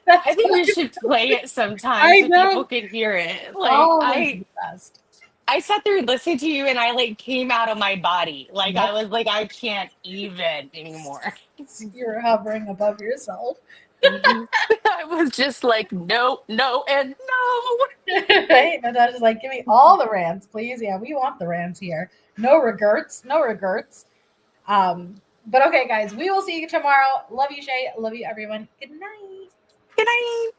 I think we should play it sometime so people can hear it. Like I sat there listening to you and I like came out of my body. Like I was like, I can't even anymore. You're hovering above yourself. I was just like, no, and no. Right? And I was like, give me all the rants, please. Yeah, we want the rants here. No regrets. But okay, guys, we will see you tomorrow. Love you, Shay. Love you, everyone. Good night. Good night.